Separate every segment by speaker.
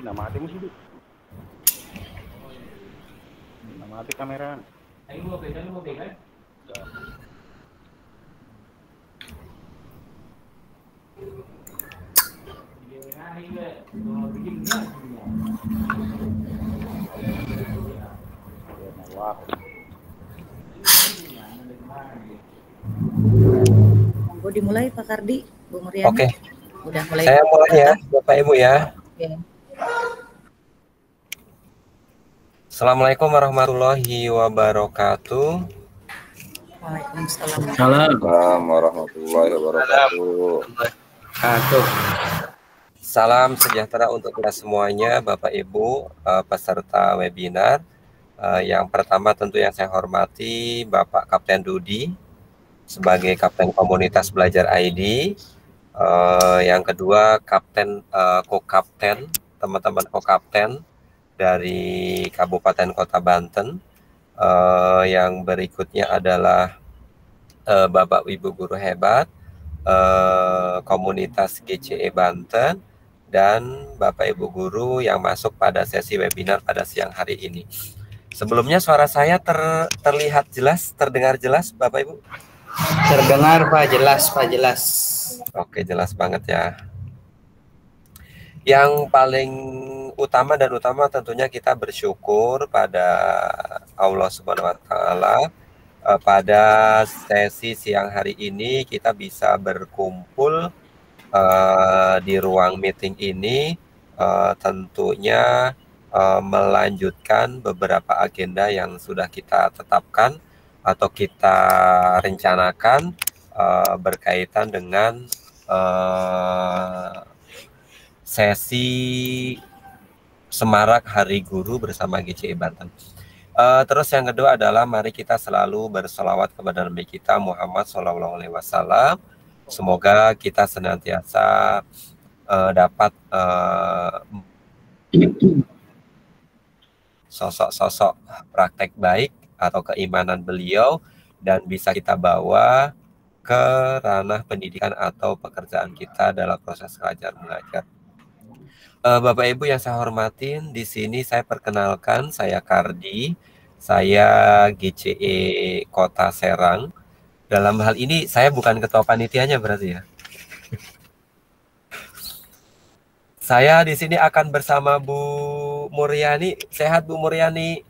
Speaker 1: Nah, mati mo sih. Nah, mati kamera.
Speaker 2: Ayo mo kan?
Speaker 1: Wah.
Speaker 3: Monggo dimulai Pak Kardi, Bu Muriani.
Speaker 4: Oke.
Speaker 3: Udah mulai.
Speaker 4: Saya mulai ya, Bapak Ibu ya.
Speaker 3: Oke.
Speaker 4: Assalamualaikum warahmatullahi wabarakatuh.
Speaker 3: Waalaikumsalam.
Speaker 5: Assalamualaikum warahmatullahi wabarakatuh.
Speaker 4: Salam sejahtera untuk kita semuanya, Bapak Ibu, peserta webinar. Yang pertama tentu yang saya hormati Bapak Kapten Dudi sebagai Kapten Komunitas Belajar ID. Yang kedua Kapten Co-Kapten, teman-teman Co-Kapten dari Kabupaten Kota Banten. Yang berikutnya adalah Bapak Ibu guru hebat komunitas GCE Banten, dan Bapak Ibu guru yang masuk pada sesi webinar pada siang hari ini. Sebelumnya suara saya terlihat jelas, terdengar jelas Bapak Ibu?
Speaker 2: Terdengar Pak, jelas.
Speaker 4: Oke, jelas banget ya. Yang paling utama tentunya kita bersyukur pada Allah Subhanahu wa Ta'ala. Pada sesi siang hari ini kita bisa berkumpul di ruang meeting ini, tentunya melanjutkan beberapa agenda yang sudah kita tetapkan atau kita rencanakan berkaitan dengan sesi Semarak Hari Guru bersama GCE Banten. Terus yang kedua adalah mari kita selalu berselawat kepada Nabi kita Muhammad SAW. Semoga kita senantiasa dapat sosok-sosok praktek baik atau keimanan beliau dan bisa kita bawa ke ranah pendidikan atau pekerjaan kita dalam proses belajar mengajar. Bapak Ibu yang saya hormatin, di sini saya perkenalkan, saya Kardi, saya GCE Kota Serang. Dalam hal ini saya bukan ketua panitianya berarti ya. Saya di sini akan bersama Bu Muriani. Sehat Bu Muriani?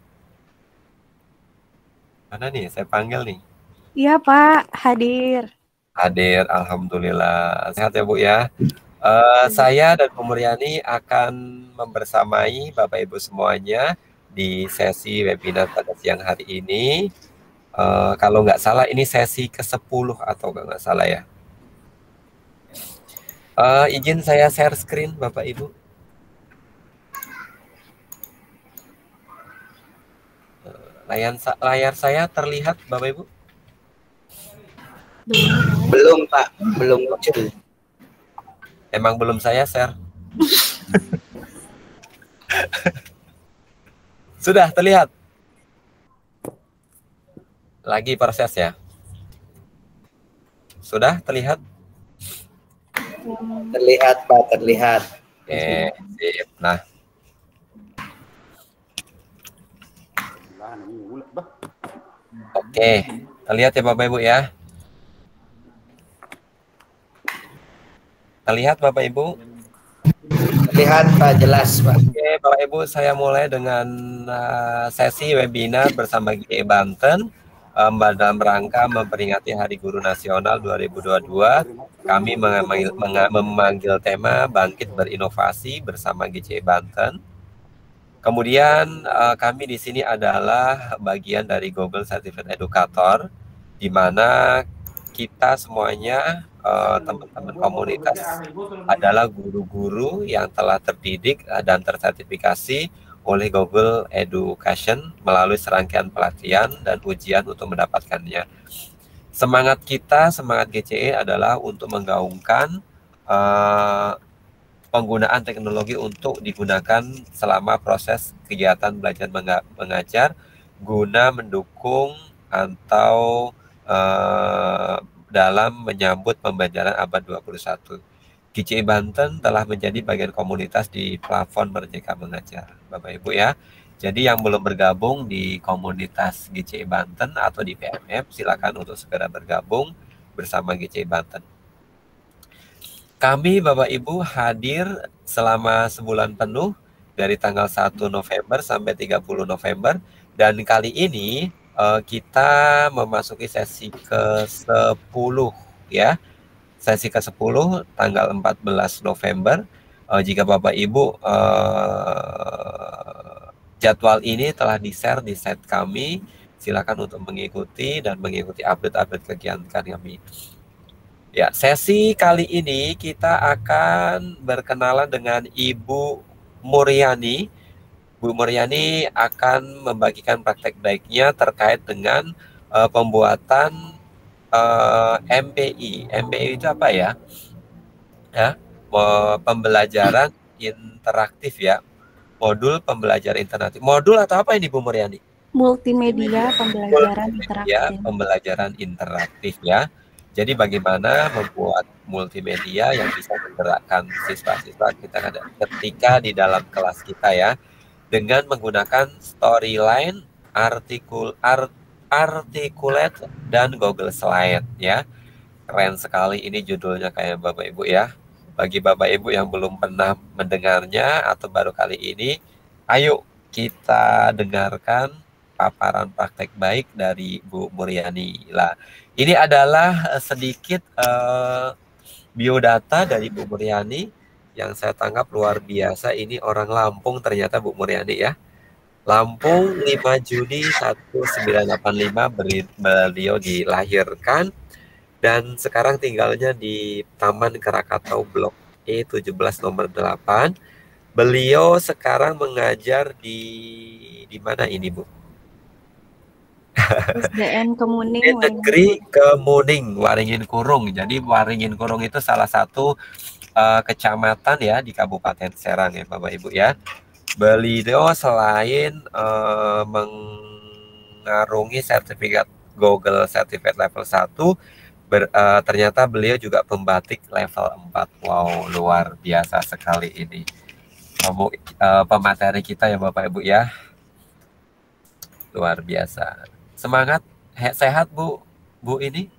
Speaker 4: Mana nih? Saya panggil nih.
Speaker 6: Iya Pak, hadir.
Speaker 4: Hadir, alhamdulillah. Sehat ya Bu ya. Saya dan Bu Muriani akan membersamai Bapak Ibu semuanya di sesi webinar pada siang hari ini. Kalau nggak salah ini sesi ke-10 atau nggak salah ya. Izin saya share screen Bapak Ibu. Layar saya terlihat Bapak Ibu?
Speaker 2: Belum Pak, belum muncul.
Speaker 4: Emang belum saya share. Sudah terlihat? Lagi proses ya? Sudah terlihat?
Speaker 2: Terlihat Pak, terlihat.
Speaker 4: Oke, sip. Nah, oke, terlihat ya Bapak Ibu ya? Terlihat Bapak Ibu?
Speaker 2: Terlihat Pak, jelas Pak.
Speaker 4: Oke, Bapak Ibu, saya mulai dengan sesi webinar bersama GCE Banten dalam rangka memperingati Hari Guru Nasional 2022. Kami memanggil tema Bangkit Berinovasi bersama GCE Banten. Kemudian kami di sini adalah bagian dari Google Certified Educator, di mana kita semuanya teman-teman komunitas adalah guru-guru yang telah terdidik dan tersertifikasi oleh Google Education melalui serangkaian pelatihan dan ujian untuk mendapatkannya. Semangat kita, semangat GCE adalah untuk menggaungkan penggunaan teknologi untuk digunakan selama proses kegiatan belajar mengajar guna mendukung atau dalam menyambut pembelajaran abad 21. GCI Banten telah menjadi bagian komunitas di platform Merdeka Mengajar, Bapak Ibu ya. Jadi yang belum bergabung di komunitas GCI Banten atau di PMF, silakan untuk segera bergabung bersama GCI Banten. Kami Bapak Ibu hadir selama sebulan penuh dari tanggal 1 November sampai 30 November, dan kali ini kita memasuki sesi ke-10 ya. Sesi ke-10 tanggal 14 November. Jika Bapak Ibu jadwal ini telah di-share di site kami, silakan untuk mengikuti dan mengikuti update-update kegiatan kami. Ya, sesi kali ini kita akan berkenalan dengan Ibu Muryani. Bu Muryani akan membagikan praktek baiknya terkait dengan pembuatan MPI. MPI itu apa ya? Ya, pembelajaran interaktif ya. Modul pembelajaran interaktif. Modul atau apa ini Bu Muryani?
Speaker 6: Multimedia pembelajaran
Speaker 4: Ya,
Speaker 6: interaktif.
Speaker 4: pembelajaran interaktif ya. Jadi bagaimana membuat multimedia yang bisa menggerakkan siswa-siswa kita ketika di dalam kelas kita ya, dengan menggunakan storyline, articulate, dan Google Slide ya. Keren sekali ini judulnya kayak Bapak Ibu ya. Bagi Bapak Ibu yang belum pernah mendengarnya atau baru kali ini, ayo kita dengarkan paparan praktek baik dari Bu Muryani lah. Ini adalah sedikit biodata dari Bu Muryani yang saya tangkap luar biasa. Ini orang Lampung ternyata Bu Muryani ya. Lampung 5 Juni 1985 beliau dilahirkan dan sekarang tinggalnya di Taman Krakatau Blok E 17 nomor 8. Beliau sekarang mengajar di mana ini Bu?
Speaker 6: SDN Kemuning.
Speaker 4: Di Negeri Kemuning, Waringin Kurung. Jadi Waringin Kurung itu salah satu kecamatan ya di Kabupaten Serang ya Bapak Ibu ya. Beliau selain mengarungi sertifikat Google Certificate level 1, ternyata beliau juga pembatik level 4. Wow, luar biasa sekali ini pemateri kita ya Bapak Ibu ya. Luar biasa. Semangat, sehat Bu ini?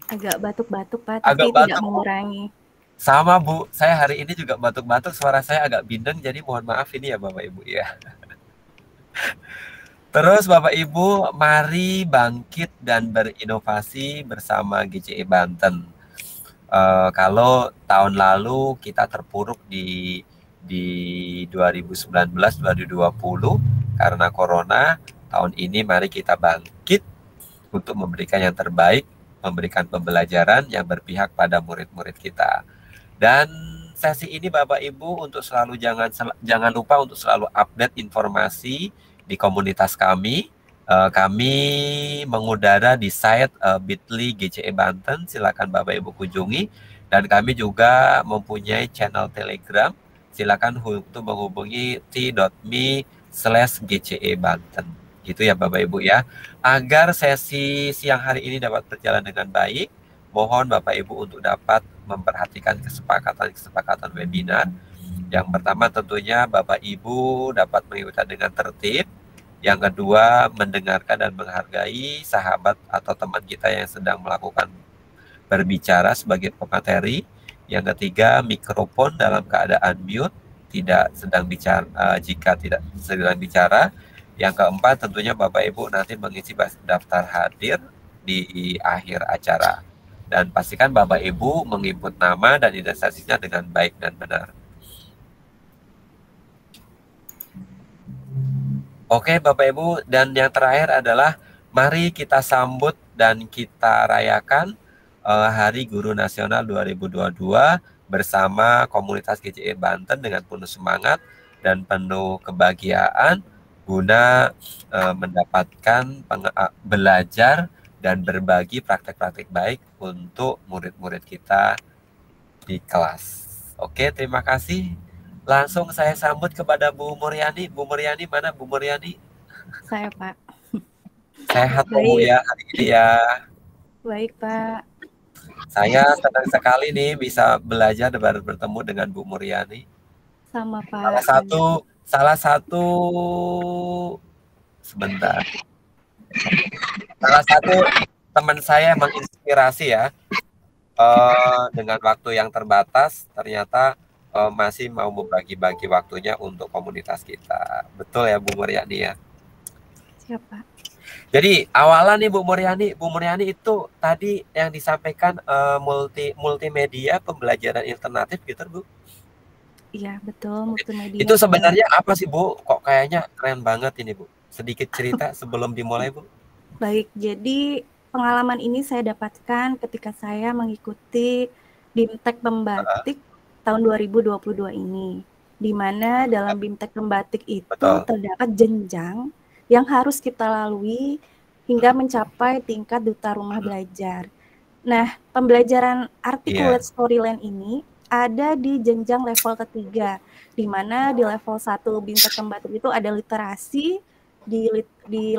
Speaker 6: Agak batuk-batuk Pak,
Speaker 4: Agak
Speaker 6: tapi
Speaker 4: batuk,
Speaker 6: tidak mengurangi.
Speaker 4: Sama Bu, saya hari ini juga batuk-batuk, suara saya agak bindeng, jadi mohon maaf ini ya Bapak Ibu ya. Terus Bapak Ibu, mari bangkit dan berinovasi bersama GCI Banten. Kalau tahun lalu kita terpuruk di 2019-2020 karena Corona, tahun ini mari kita bangkit untuk memberikan yang terbaik, memberikan pembelajaran yang berpihak pada murid-murid kita. Dan sesi ini Bapak Ibu untuk selalu jangan lupa untuk selalu update informasi di komunitas kami. Kami mengudara di site bit.ly GCI Banten, silakan Bapak Ibu kunjungi. Dan kami juga mempunyai channel Telegram, silakan untuk menghubungi t.me/GCI Banten. Gitu ya Bapak Ibu ya. Agar sesi siang hari ini dapat berjalan dengan baik, mohon Bapak Ibu untuk dapat memperhatikan kesepakatan webinar. Yang pertama tentunya Bapak Ibu dapat mengikuti dengan tertib. Yang kedua, mendengarkan dan menghargai sahabat atau teman kita yang sedang melakukan berbicara sebagai pemateri. Yang ketiga, mikrofon dalam keadaan mute, tidak sedang bicara jika tidak sedang bicara. Yang keempat, tentunya Bapak Ibu nanti mengisi daftar hadir di akhir acara. Dan pastikan Bapak Ibu menginput nama dan identitasnya dengan baik dan benar. Oke Bapak Ibu, dan yang terakhir adalah mari kita sambut dan kita rayakan Hari Guru Nasional 2022 bersama komunitas GCI Banten dengan penuh semangat dan penuh kebahagiaan guna mendapatkan belajar dan berbagi praktek-praktek baik untuk murid-murid kita di kelas. Oke, terima kasih. Langsung saya sambut kepada Bu Muryani. Bu Muryani, mana Bu Muryani?
Speaker 6: Saya Pak.
Speaker 4: Sehat Bu ya hari ini ya.
Speaker 6: Baik Pak.
Speaker 4: Saya senang sekali nih bisa belajar dan bertemu dengan Bu Muryani.
Speaker 6: Sama
Speaker 4: Salah
Speaker 6: Pak.
Speaker 4: satu sebentar. Salah satu teman saya menginspirasi ya. Dengan waktu yang terbatas, ternyata masih mau membagi-bagi waktunya untuk komunitas kita. Betul ya Bu Muryani ya?
Speaker 6: Siapa?
Speaker 4: Jadi awalan nih Bu Muryani itu tadi yang disampaikan multimedia pembelajaran alternatif gitu Bu?
Speaker 6: Iya betul, multimedia.
Speaker 4: Itu sebenarnya apa sih Bu? Kok kayaknya keren banget ini Bu? Sedikit cerita sebelum dimulai Bu.
Speaker 6: Baik, jadi pengalaman ini saya dapatkan ketika saya mengikuti BIMTEK Pembatik tahun 2022 ini, di mana dalam BIMTEK Pembatik itu
Speaker 4: Betul.
Speaker 6: terdapat jenjang yang harus kita lalui hingga mencapai tingkat duta rumah belajar. Nah, pembelajaran articulate storyline ini ada di jenjang level ketiga, di mana di level 1 BIMTEK Pembatik itu ada literasi, di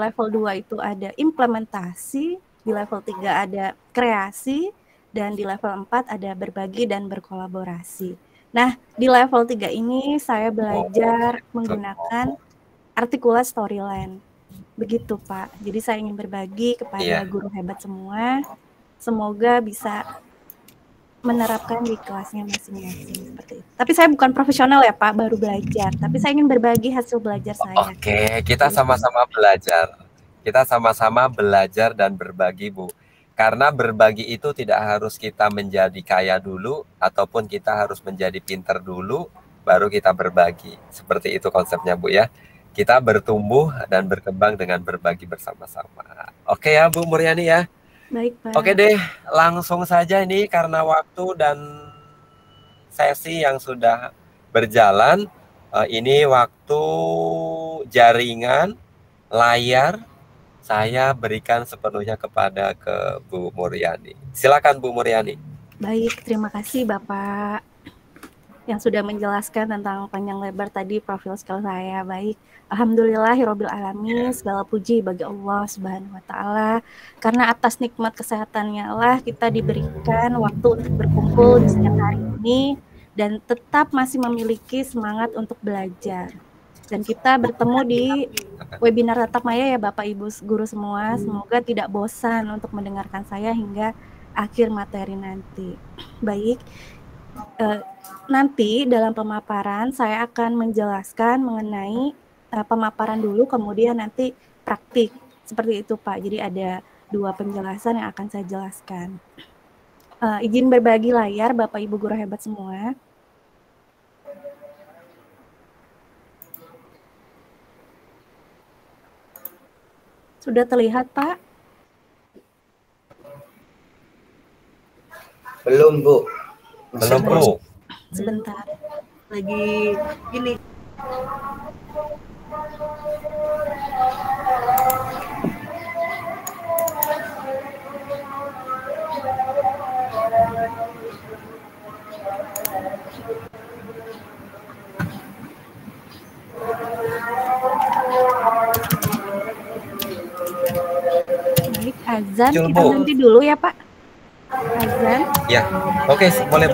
Speaker 6: level 2 itu ada implementasi, di level 3 ada kreasi, dan di level 4 ada berbagi dan berkolaborasi. Nah, di level 3 ini saya belajar menggunakan articulate storyline. Begitu Pak. Jadi saya ingin berbagi kepada guru hebat semua. Semoga bisa menerapkan di kelasnya masing-masing seperti itu. Tapi saya bukan profesional ya Pak, baru belajar. Tapi saya ingin berbagi hasil belajar saya.
Speaker 4: Oke, kita sama-sama belajar. Kita sama-sama belajar dan berbagi Bu. Karena berbagi itu tidak harus kita menjadi kaya dulu, ataupun kita harus menjadi pinter dulu, baru kita berbagi. Seperti itu konsepnya Bu ya. Kita bertumbuh dan berkembang dengan berbagi bersama-sama. Oke ya Bu Muryani ya.
Speaker 6: Baik Pak.
Speaker 4: Oke deh, langsung saja ini karena waktu dan sesi yang sudah berjalan. Ini waktu jaringan, layar, saya berikan sepenuhnya kepada Bu Muryani. Silakan Bu Muryani.
Speaker 6: Baik, terima kasih Bapak yang sudah menjelaskan tentang panjang lebar tadi profil skill saya. Baik, alhamdulillahirabbil alamin, segala puji bagi Allah Subhanahu wa taala, karena atas nikmat kesehatannya lah kita diberikan waktu untuk berkumpul di siang hari ini dan tetap masih memiliki semangat untuk belajar. Dan kita bertemu di webinar Tatap Maya ya Bapak Ibu guru semua. Semoga tidak bosan untuk mendengarkan saya hingga akhir materi nanti. Baik, nanti dalam pemaparan saya akan menjelaskan mengenai pemaparan dulu, kemudian nanti praktik. Seperti itu Pak. Jadi ada 2 penjelasan yang akan saya jelaskan. Izin berbagi layar Bapak Ibu guru hebat semua. Sudah terlihat, Pak?
Speaker 2: Belum, Bu.
Speaker 4: Belum, Bu.
Speaker 6: Sebentar. Lagi ini. Baik, azan kita nanti dulu ya Pak. Azan.
Speaker 4: Ya, oke, boleh.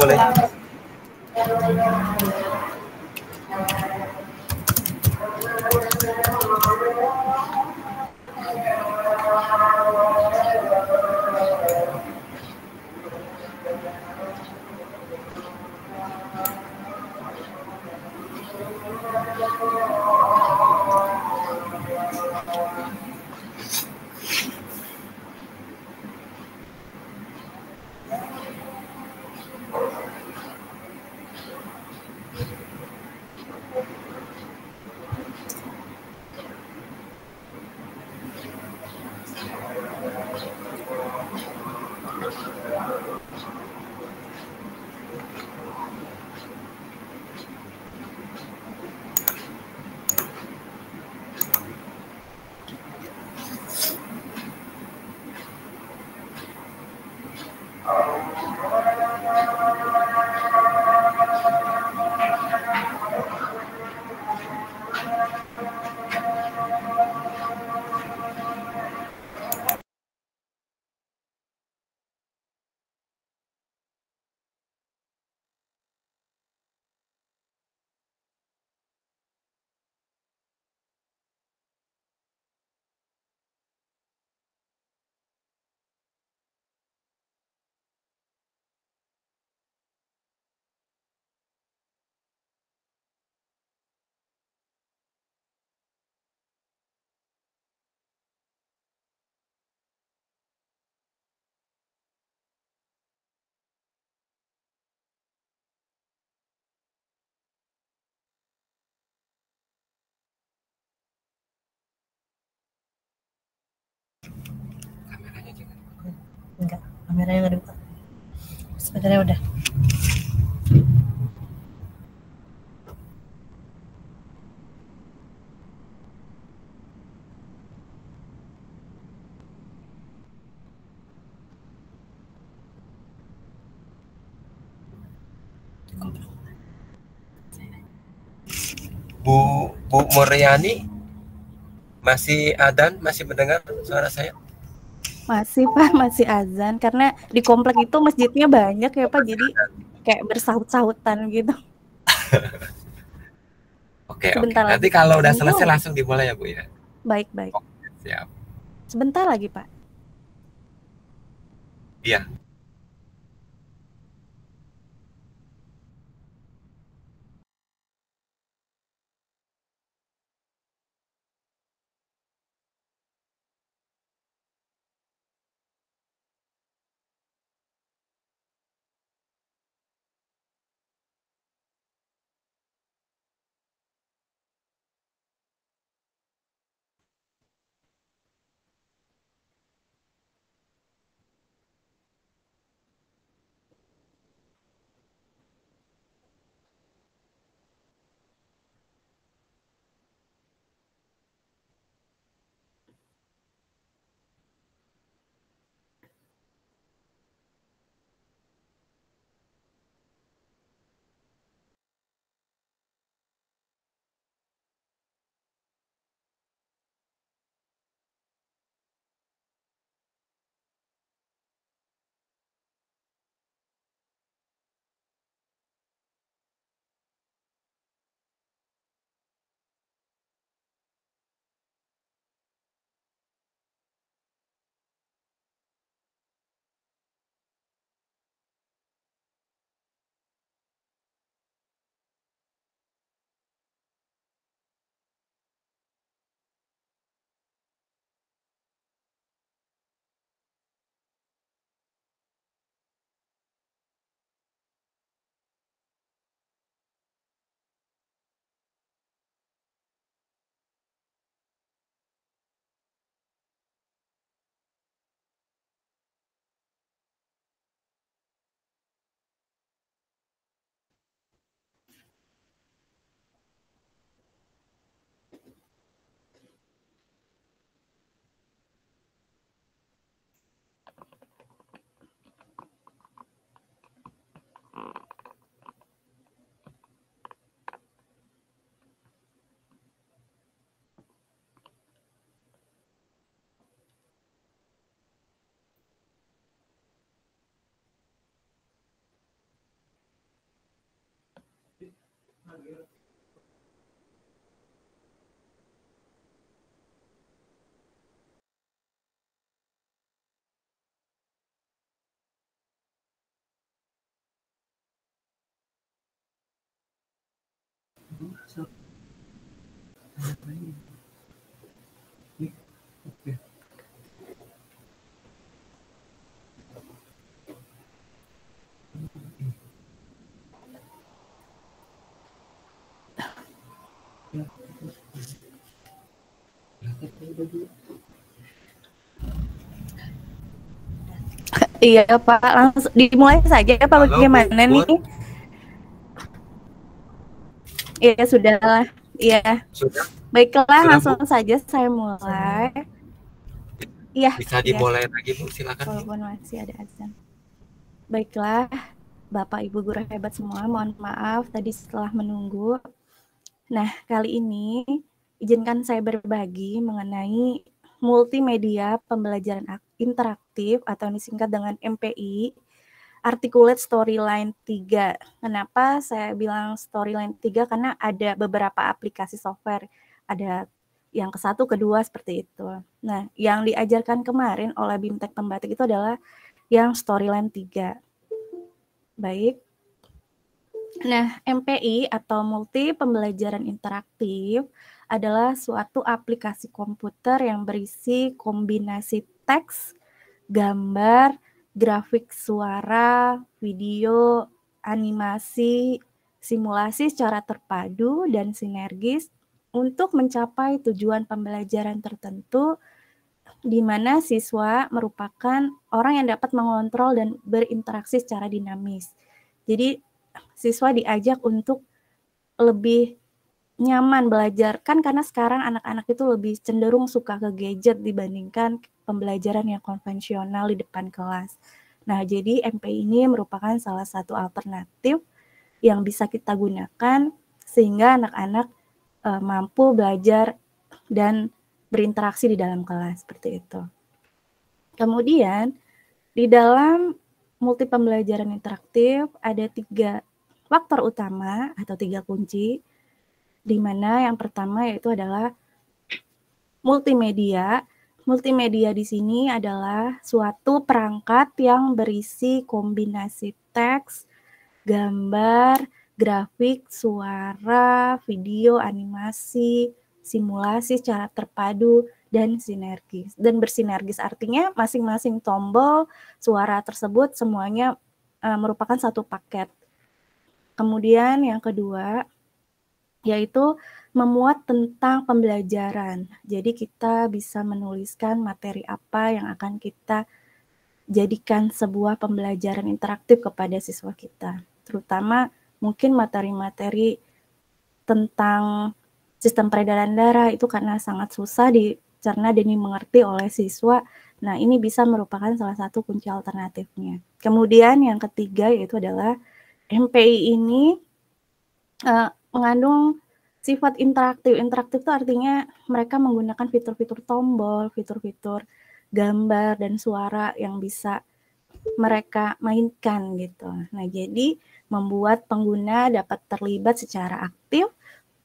Speaker 3: Kameranya nggak dibuka. Sebenarnya udah.
Speaker 4: Bu Muriani masih adzan, masih mendengar suara saya?
Speaker 6: Masih Pak, masih azan karena di komplek itu masjidnya banyak ya Pak, jadi kayak bersahut-sahutan gitu.
Speaker 4: Oke.
Speaker 6: Sebentar
Speaker 4: Nanti
Speaker 6: lagi.
Speaker 4: kalau udah
Speaker 6: Sebentar
Speaker 4: selesai
Speaker 6: lagi.
Speaker 4: langsung dimulai ya Bu ya.
Speaker 6: Baik.
Speaker 4: Siap.
Speaker 6: Sebentar lagi Pak.
Speaker 4: Iya.
Speaker 6: Iya Pak, langsung dimulai saja Pak.
Speaker 4: Halo,
Speaker 6: Bagaimana
Speaker 4: Bu
Speaker 6: nih? Iya sudah lah. Iya.
Speaker 4: Sudah?
Speaker 6: Baiklah,
Speaker 4: Sudah,
Speaker 6: langsung
Speaker 4: Bu?
Speaker 6: saja saya mulai. Iya.
Speaker 4: Bisa dimulai lagi Bu, silakan.
Speaker 6: Walaupun masih ada azan. Baiklah, Bapak Ibu guru hebat semua, mohon maaf tadi setelah menunggu. Nah, kali ini izinkan saya berbagi mengenai multimedia pembelajaran interaktif atau disingkat dengan MPI, Articulate Storyline 3. Kenapa saya bilang Storyline 3? Karena ada beberapa aplikasi software, ada yang ke-1, ke-2 seperti itu. Nah, yang diajarkan kemarin oleh BIMTEK Pembatik itu adalah yang Storyline 3. Baik. Nah, MPI atau Multi Pembelajaran Interaktif adalah suatu aplikasi komputer yang berisi kombinasi teks, gambar, grafik suara, video, animasi, simulasi secara terpadu dan sinergis untuk mencapai tujuan pembelajaran tertentu di mana siswa merupakan orang yang dapat mengontrol dan berinteraksi secara dinamis. Jadi siswa diajak untuk lebih nyaman belajar, kan karena sekarang anak-anak itu lebih cenderung suka ke gadget dibandingkan pembelajaran yang konvensional di depan kelas. Nah, jadi MPI ini merupakan salah satu alternatif yang bisa kita gunakan sehingga anak-anak mampu belajar dan berinteraksi di dalam kelas, seperti itu. Kemudian, di dalam multi pembelajaran interaktif ada 3 faktor utama atau 3 kunci, di mana yang pertama yaitu adalah multimedia. Multimedia di sini adalah suatu perangkat yang berisi kombinasi teks, gambar, grafik, suara, video, animasi, simulasi secara terpadu, dan sinergis. Dan bersinergis artinya masing-masing tombol suara tersebut semuanya merupakan satu paket. Kemudian yang kedua yaitu memuat tentang pembelajaran. Jadi kita bisa menuliskan materi apa yang akan kita jadikan sebuah pembelajaran interaktif kepada siswa kita. Terutama mungkin materi-materi tentang sistem peredaran darah itu karena sangat susah dicerna dan dimengerti oleh siswa. Nah, ini bisa merupakan salah satu kunci alternatifnya. Kemudian yang ketiga yaitu adalah MPI ini mengandung sifat interaktif. Interaktif itu artinya mereka menggunakan fitur-fitur tombol, fitur-fitur gambar dan suara yang bisa mereka mainkan gitu. Nah, jadi membuat pengguna dapat terlibat secara aktif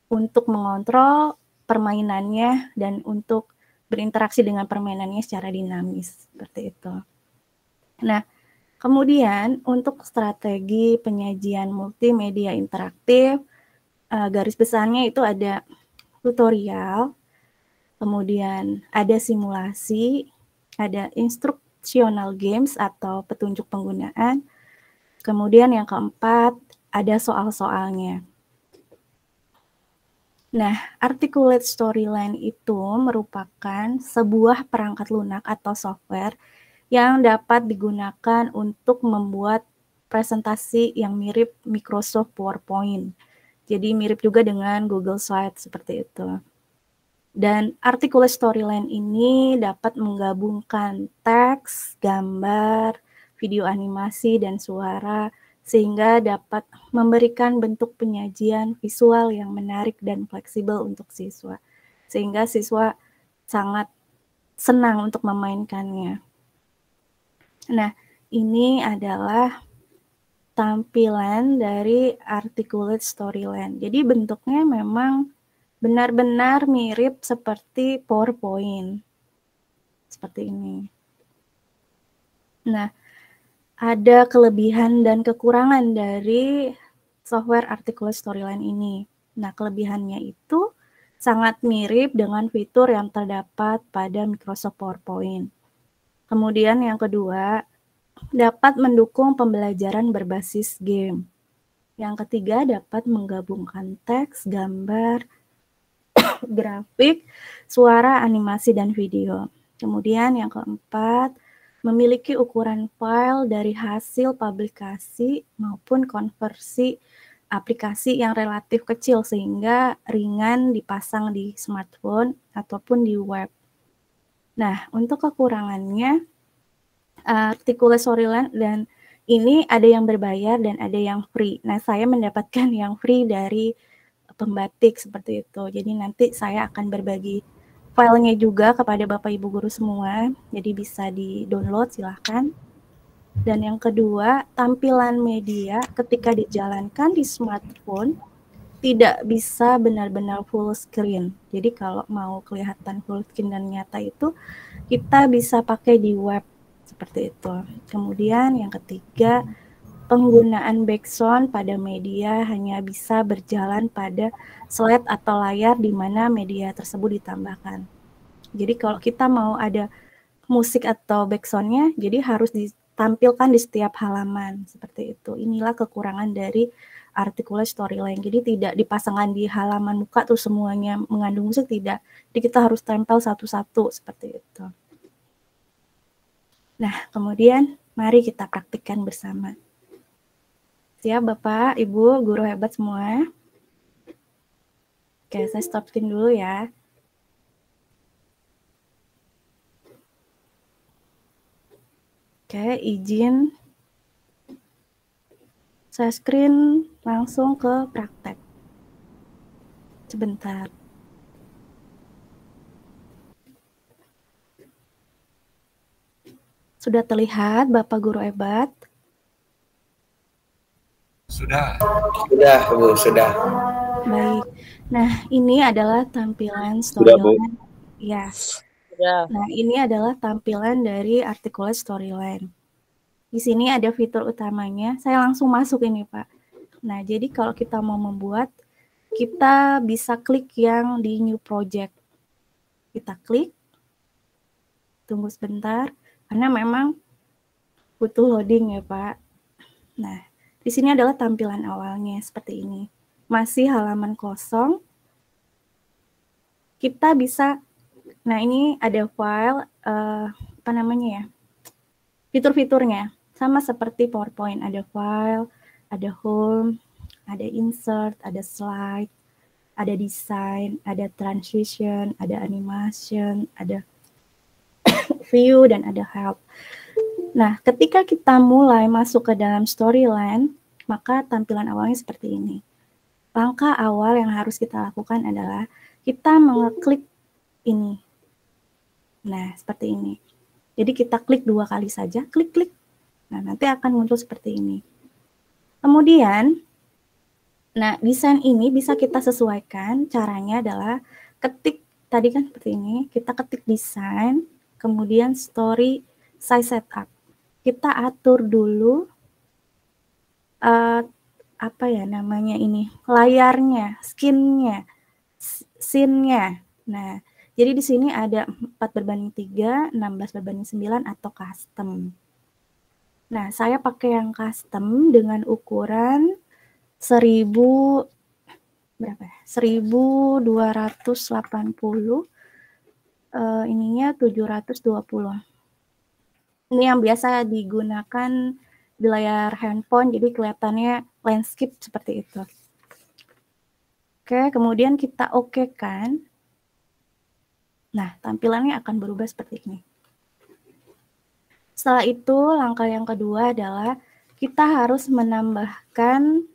Speaker 6: untuk mengontrol permainannya dan untuk berinteraksi dengan permainannya secara dinamis, seperti itu. Nah, kemudian untuk strategi penyajian multimedia interaktif, garis besarnya itu ada tutorial, kemudian ada simulasi, ada instructional games atau petunjuk penggunaan, kemudian yang keempat ada soal-soalnya. Nah, Articulate Storyline itu merupakan sebuah perangkat lunak atau software yang dapat digunakan untuk membuat presentasi yang mirip Microsoft PowerPoint. Jadi mirip juga dengan Google Slide seperti itu. Dan Articulate Storyline ini dapat menggabungkan teks, gambar, video animasi, dan suara sehingga dapat memberikan bentuk penyajian visual yang menarik dan fleksibel untuk siswa. Sehingga siswa sangat senang untuk memainkannya. Nah, ini adalah tampilan dari Articulate Storyline. Jadi bentuknya memang benar-benar mirip seperti PowerPoint. Seperti ini. Nah, ada kelebihan dan kekurangan dari software Articulate Storyline ini. Nah, kelebihannya itu sangat mirip dengan fitur yang terdapat pada Microsoft PowerPoint. Kemudian yang kedua, dapat mendukung pembelajaran berbasis game. Yang ketiga, dapat menggabungkan teks, gambar, grafik, suara, animasi, dan video. Kemudian yang keempat, memiliki ukuran file dari hasil publikasi maupun konversi aplikasi yang relatif kecil sehingga ringan dipasang di smartphone ataupun di web. Nah, untuk kekurangannya, Articulate Storyline dan ini ada yang berbayar dan ada yang free. Nah, saya mendapatkan yang free dari Pembatik seperti itu. Jadi nanti saya akan berbagi filenya juga kepada Bapak Ibu guru semua. Jadi bisa di-download silahkan. Dan yang kedua, tampilan media ketika dijalankan di smartphone tidak bisa benar-benar full screen. Jadi kalau mau kelihatan full screen dan nyata itu kita bisa pakai di web seperti itu. Kemudian yang ketiga, penggunaan background pada media hanya bisa berjalan pada slide atau layar di mana media tersebut ditambahkan. Jadi kalau kita mau ada musik atau background-nya, jadi harus ditampilkan di setiap halaman seperti itu. Inilah kekurangan dari Articulate Storyline. Jadi tidak dipasangkan di halaman muka tuh semuanya mengandung musik, tidak. Jadi kita harus tempel satu-satu seperti itu. Nah, kemudian mari kita praktikkan bersama. Siap Bapak, Ibu, guru hebat semua? Oke, saya stop screen dulu ya. Oke, izin saya screen langsung ke praktek. Sebentar. Sudah terlihat Bapak Guru hebat?
Speaker 4: Sudah.
Speaker 2: Sudah, Bu, sudah.
Speaker 6: Baik. Nah, ini adalah tampilan
Speaker 5: Sudah, Bu.
Speaker 6: storyline. Ya. Nah, ini adalah tampilan dari articulate storyline. Di sini ada fitur utamanya. Saya langsung masuk ini, Pak. Nah, jadi kalau kita mau membuat, kita bisa klik yang di new project. Kita klik. Tunggu sebentar, karena memang butuh loading ya, Pak. Nah, di sini adalah tampilan awalnya seperti ini. Masih halaman kosong. Kita bisa, nah ini ada file, apa namanya ya, fitur-fiturnya. Sama seperti PowerPoint, ada file, ada home, ada insert, ada slide, ada design, ada transition, ada animation, ada view, dan ada help. Nah, ketika kita mulai masuk ke dalam storyline, maka tampilan awalnya seperti ini. Langkah awal yang harus kita lakukan adalah kita mengeklik ini. Nah, seperti ini. Jadi kita klik 2 kali saja, klik-klik. Nah, nanti akan muncul seperti ini. Kemudian, nah, desain ini bisa kita sesuaikan. Caranya adalah ketik, tadi kan seperti ini, kita ketik desain, kemudian story size setup. Kita atur dulu apa ya namanya ini, layarnya, scene-nya, scene-nya. Nah, jadi di sini ada 4:3, 16:9 atau custom. Nah, saya pakai yang custom dengan ukuran 1280, ininya 720. Ini yang biasa digunakan di layar handphone, jadi kelihatannya landscape seperti itu. Oke, kemudian kita oke-kan. Nah, tampilannya akan berubah seperti ini. Setelah itu, langkah yang kedua adalah kita harus menambahkan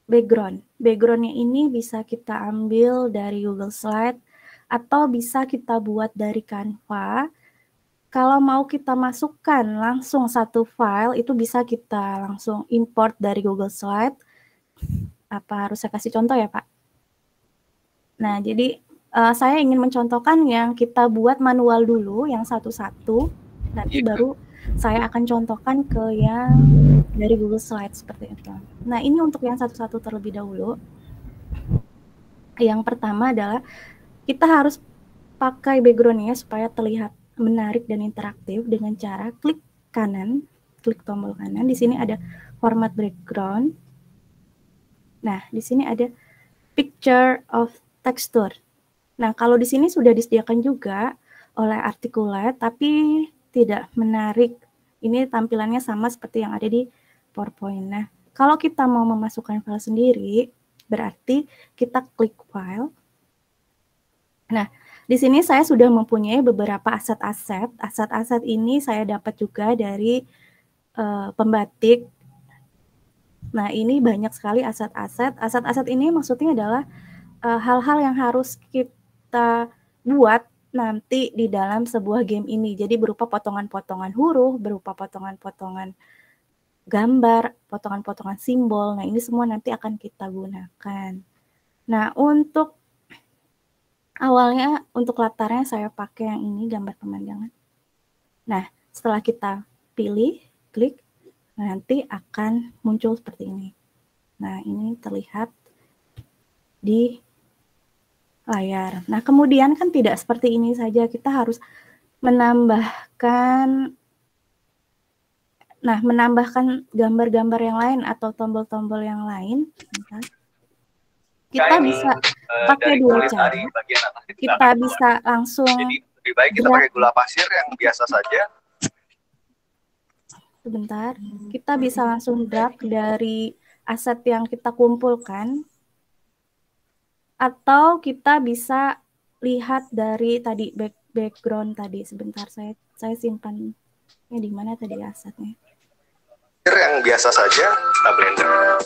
Speaker 6: background. Backgroundnya ini bisa kita ambil dari Google Slide atau bisa kita buat dari Canva. Kalau mau kita masukkan langsung satu file, itu bisa kita langsung import dari Google Slide. Apa harus saya kasih contoh ya, Pak? Nah, jadi saya ingin mencontohkan yang kita buat manual dulu, yang satu-satu. Nanti baru saya akan contohkan ke yang dari Google Slide seperti itu. Nah, ini untuk yang satu-satu terlebih dahulu. Yang pertama adalah kita harus pakai background-nya supaya terlihat menarik dan interaktif dengan cara klik kanan, klik tombol kanan. Di sini ada format background. Nah, di sini ada picture of texture. Nah, kalau di sini sudah disediakan juga oleh Articulate, tapi tidak menarik. Ini tampilannya sama seperti yang ada di PowerPoint. Nah, kalau kita mau memasukkan file sendiri, berarti kita klik file. Nah, di sini saya sudah mempunyai beberapa aset-aset. Aset-aset ini saya dapat juga dari pembatik. Nah, ini banyak sekali aset-aset. Aset-aset ini maksudnya adalah hal-hal yang harus kita buat nanti di dalam sebuah game ini. Jadi berupa potongan-potongan huruf, berupa potongan-potongan gambar, potongan-potongan simbol. Nah, ini semua nanti akan kita gunakan. Nah, untuk awalnya, untuk latarnya saya pakai yang ini, gambar pemandangan. Nah, setelah kita pilih, klik, nanti akan muncul seperti ini. Nah, ini terlihat di layar. Nah, kemudian kan tidak seperti ini saja, kita harus menambahkan gambar-gambar yang lain atau tombol-tombol yang lain. Kita bisa pakai dua cara. Kita bisa langsung
Speaker 7: Lebih baik kita pakai gula pasir yang biasa saja.
Speaker 6: Sebentar, kita bisa langsung drag dari aset yang kita kumpulkan, atau kita bisa lihat dari tadi background tadi. Sebentar, saya simpan di mana tadi asetnya.
Speaker 7: Yang biasa saja kita blender.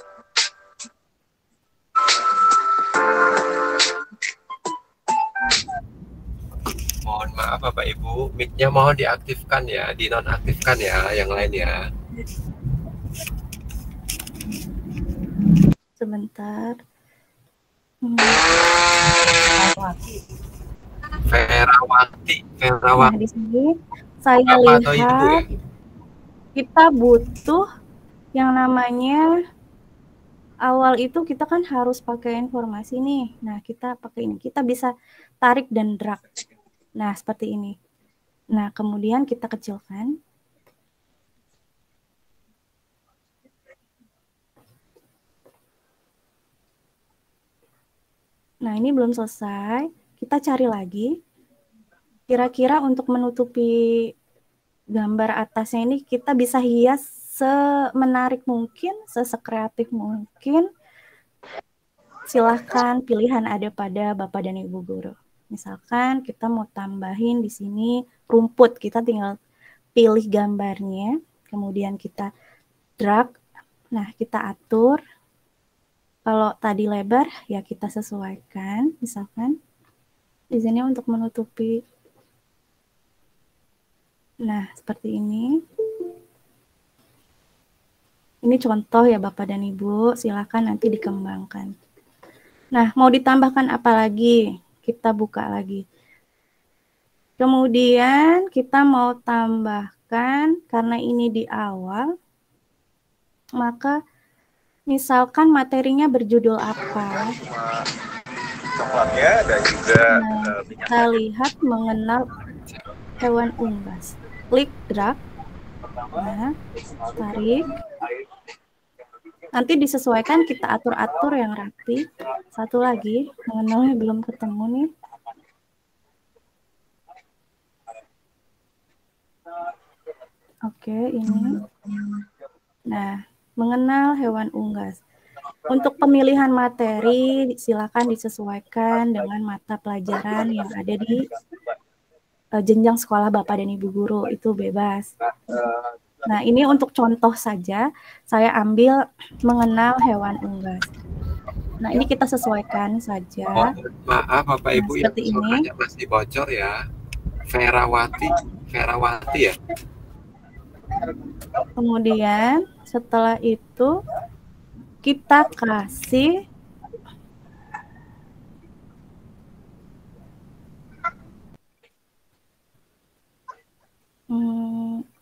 Speaker 4: Mohon maaf Bapak Ibu, mic-nya mohon diaktifkan ya, dinonaktifkan ya, yang lain ya.
Speaker 6: Sebentar.
Speaker 4: Ferawati.
Speaker 6: Nah, di sini saya
Speaker 4: Bapak atau Ibu ya?
Speaker 6: lihat kita butuh yang namanya awal itu kita kan harus pakai informasi nih. Nah, kita pakai ini. Kita bisa tarik dan drag. Nah, seperti ini. Nah, kemudian kita kecilkan. Nah, ini belum selesai. Kita cari lagi. Kira-kira untuk menutupi gambar atasnya ini kita bisa hias semenarik mungkin, sekreatif mungkin. Silahkan pilihan ada pada Bapak dan Ibu guru. Misalkan kita mau tambahin di sini rumput, kita tinggal pilih gambarnya, kemudian kita drag. Nah, kita atur. Kalau tadi lebar, ya kita sesuaikan. Misalkan di sini untuk menutupi. Nah, seperti ini. Ini contoh ya Bapak dan Ibu, silakan nanti dikembangkan. Nah, mau ditambahkan apa lagi? Kita buka lagi. Kemudian kita mau tambahkan, karena ini di awal, maka misalkan materinya berjudul apa?
Speaker 7: Coklatnya dan juga
Speaker 6: Kita lihat mengenal hewan unggas. Klik drag. Nah, tarik. Nanti disesuaikan, kita atur-atur yang rapi. Satu lagi, mengenalnya belum ketemu nih. Oke, ini. Nah, mengenal hewan unggas. Untuk pemilihan materi, silakan disesuaikan dengan mata pelajaran yang ada di jenjang sekolah Bapak dan Ibu guru, itu bebas. Nah, ini untuk contoh saja, saya ambil mengenal hewan unggas. Nah, ini kita sesuaikan saja.
Speaker 4: Maaf Bapak Ibu,
Speaker 6: seperti
Speaker 4: yang
Speaker 6: ini.
Speaker 4: masih bocor ya. Ferawati ya.
Speaker 6: Kemudian setelah itu kita kasih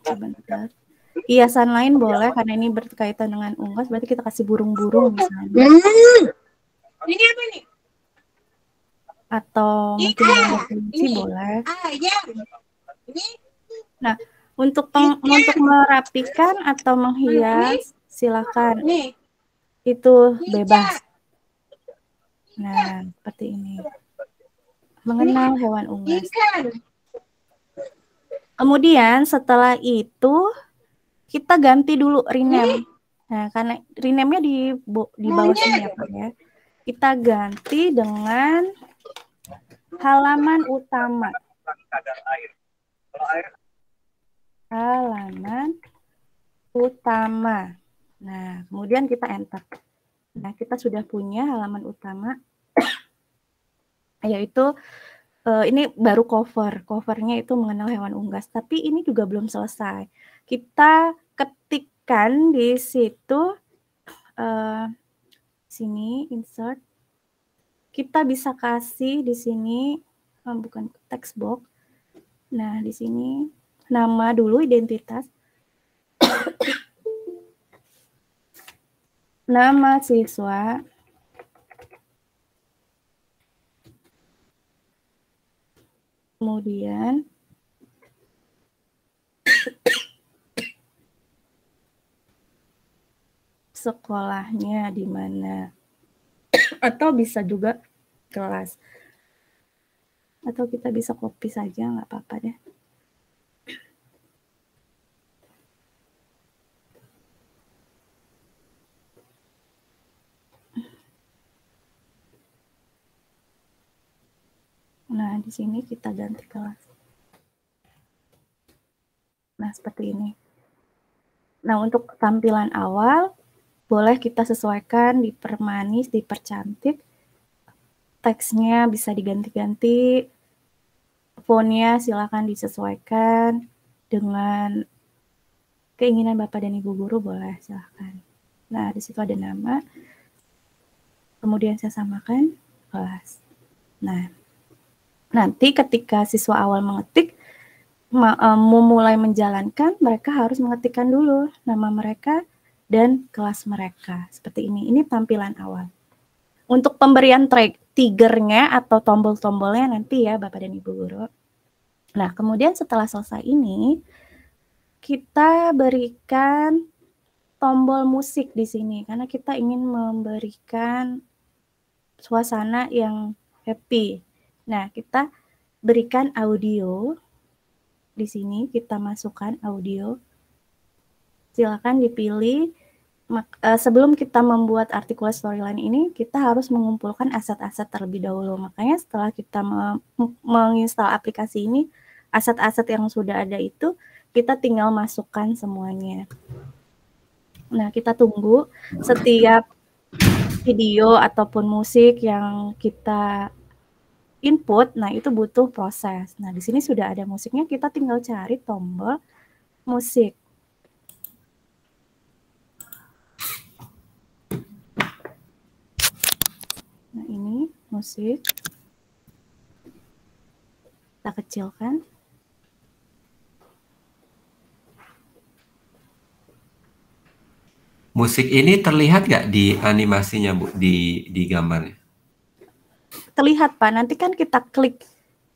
Speaker 6: sebentar. Hiasan lain boleh karena ini berkaitan dengan unggas, berarti kita kasih burung-burung misalnya.
Speaker 3: Ini apa nih?
Speaker 6: Atau mungkin yang kunci boleh. Nah, untuk merapikan atau menghias silakan. Itu bebas. Nah, seperti ini. Mengenal hewan unggas. Kemudian setelah itu kita ganti dulu rename. Nah, karena rename-nya di bawah sini ya Pak ya. Kita ganti dengan halaman utama. Halaman utama. Nah, kemudian kita enter. Nah, kita sudah punya halaman utama. Yaitu ini baru covernya itu mengenal hewan unggas, tapi ini juga belum selesai. Kita ketikkan di situ, sini insert, kita bisa kasih di sini, bukan text box. Nah, di sini nama dulu, identitas, nama siswa, kemudian sekolahnya di mana, atau bisa juga kelas. Atau kita bisa copy saja, nggak apa-apa deh. Nah, di sini kita ganti kelas. Nah, seperti ini. Nah, untuk tampilan awal, boleh kita sesuaikan, dipermanis, dipercantik. Teksnya bisa diganti-ganti. Fontnya silakan disesuaikan dengan keinginan Bapak dan Ibu guru, boleh silakan. Nah, di situ ada nama. Kemudian saya samakan kelas. Nah, nanti ketika siswa awal mengetik, memulai menjalankan, mereka harus mengetikkan dulu nama mereka dan kelas mereka. Seperti ini. Ini tampilan awal. Untuk pemberian triggernya atau tombol-tombolnya nanti ya Bapak dan Ibu guru. Nah, kemudian setelah selesai ini, kita berikan tombol musik di sini karena kita ingin memberikan suasana yang happy. Nah, kita berikan audio di sini, kita masukkan audio. Silakan dipilih. Sebelum kita membuat artikel storyline ini, kita harus mengumpulkan aset-aset terlebih dahulu. Makanya setelah kita menginstal aplikasi ini, aset-aset yang sudah ada itu, kita tinggal masukkan semuanya. Nah, kita tunggu setiap video ataupun musik yang kita input, nah itu butuh proses. Nah, di sini sudah ada musiknya, kita tinggal cari tombol musik. Nah, ini musik. Kita kecilkan.
Speaker 4: Musik ini terlihat nggak di animasinya, Bu, di gambarnya?
Speaker 6: Terlihat, Pak. Nanti kan kita klik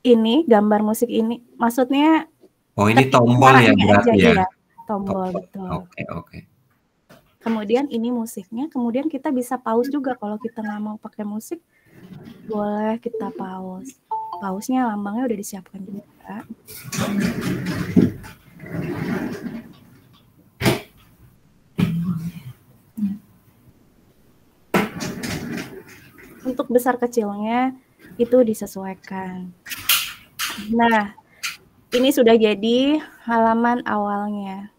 Speaker 6: ini, gambar musik ini. Maksudnya
Speaker 4: oh, ini tombol ya berarti ya?
Speaker 6: Iya, tombol, betul.
Speaker 4: Oke.
Speaker 6: Kemudian ini musiknya, kemudian kita bisa pause juga kalau kita nggak mau pakai musik, boleh kita pause. Pause-nya lambangnya udah disiapkan juga. Untuk besar kecilnya itu disesuaikan. Nah, ini sudah jadi halaman awalnya.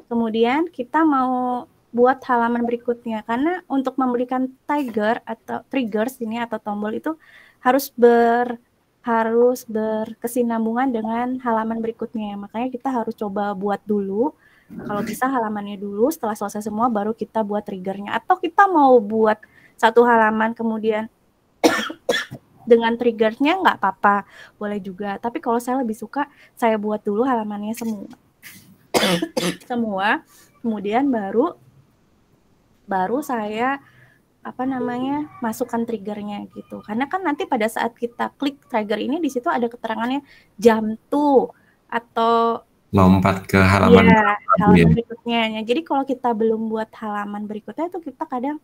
Speaker 6: Kemudian kita mau buat halaman berikutnya karena untuk memberikan trigger atau triggers ini atau tombol itu harus berkesinambungan dengan halaman berikutnya. Makanya kita harus coba buat dulu. Kalau bisa halamannya dulu, setelah selesai semua baru kita buat triggernya. Atau kita mau buat satu halaman kemudian dengan triggernya nggak apa-apa, boleh juga. Tapi kalau saya lebih suka saya buat dulu halamannya semua, kemudian baru saya masukkan triggernya gitu. Karena kan nanti pada saat kita klik trigger ini di situ ada keterangannya jam tuh atau
Speaker 4: lompat ke halaman
Speaker 6: berikutnya. Jadi kalau kita belum buat halaman berikutnya itu kita kadang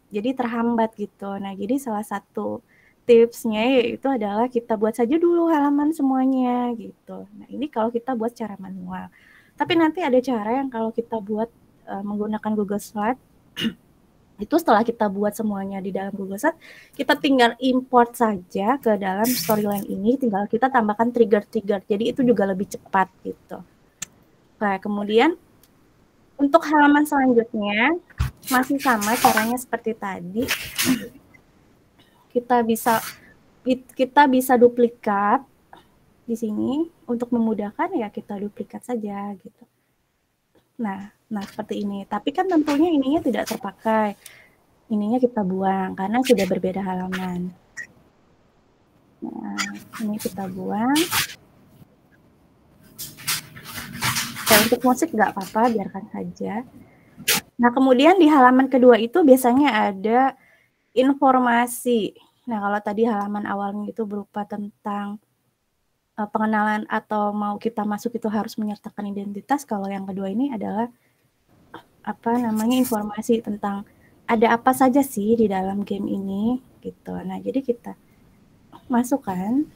Speaker 6: jadi terhambat gitu. Nah, jadi salah satu tipsnya yaitu adalah kita buat saja dulu halaman semuanya gitu. Nah, ini kalau kita buat secara manual. Tapi nanti ada cara yang kalau kita buat menggunakan Google Slide, itu setelah kita buat semuanya di dalam Google Slide, kita tinggal import saja ke dalam storyline ini, tinggal kita tambahkan trigger-trigger. Jadi itu juga lebih cepat gitu. Nah, kemudian untuk halaman selanjutnya masih sama caranya seperti tadi. Kita bisa duplikat di sini untuk memudahkan ya kita duplikat saja gitu. Nah seperti ini. Tapi kan tentunya ininya tidak terpakai. Ininya kita buang karena sudah berbeda halaman. Nah, ini kita buang. Ya, untuk musik nggak apa-apa, biarkan saja. Nah, kemudian di halaman kedua itu biasanya ada informasi. Nah, kalau tadi halaman awalnya itu berupa tentang pengenalan atau mau kita masuk itu harus menyertakan identitas. Kalau yang kedua ini adalah informasi tentang ada apa saja sih di dalam game ini gitu. Nah, jadi kita masuk kan.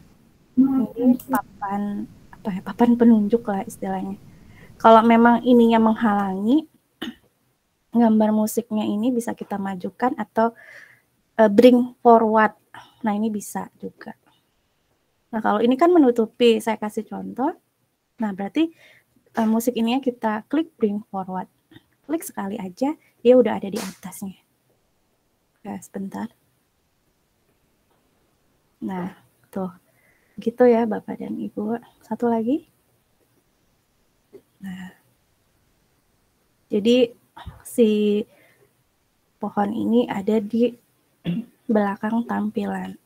Speaker 6: Ini papan apa ya? Papan penunjuk lah istilahnya. Kalau memang ininya menghalangi, gambar musiknya ini bisa kita majukan atau bring forward. Nah, ini bisa juga. Nah, kalau ini kan menutupi, saya kasih contoh. Nah, berarti musik ini kita klik bring forward. Klik sekali aja, dia udah ada di atasnya. Ya, sebentar. Nah, tuh. Gitu ya, Bapak dan Ibu. Satu lagi. Nah, jadi si pohon ini ada di belakang tampilan.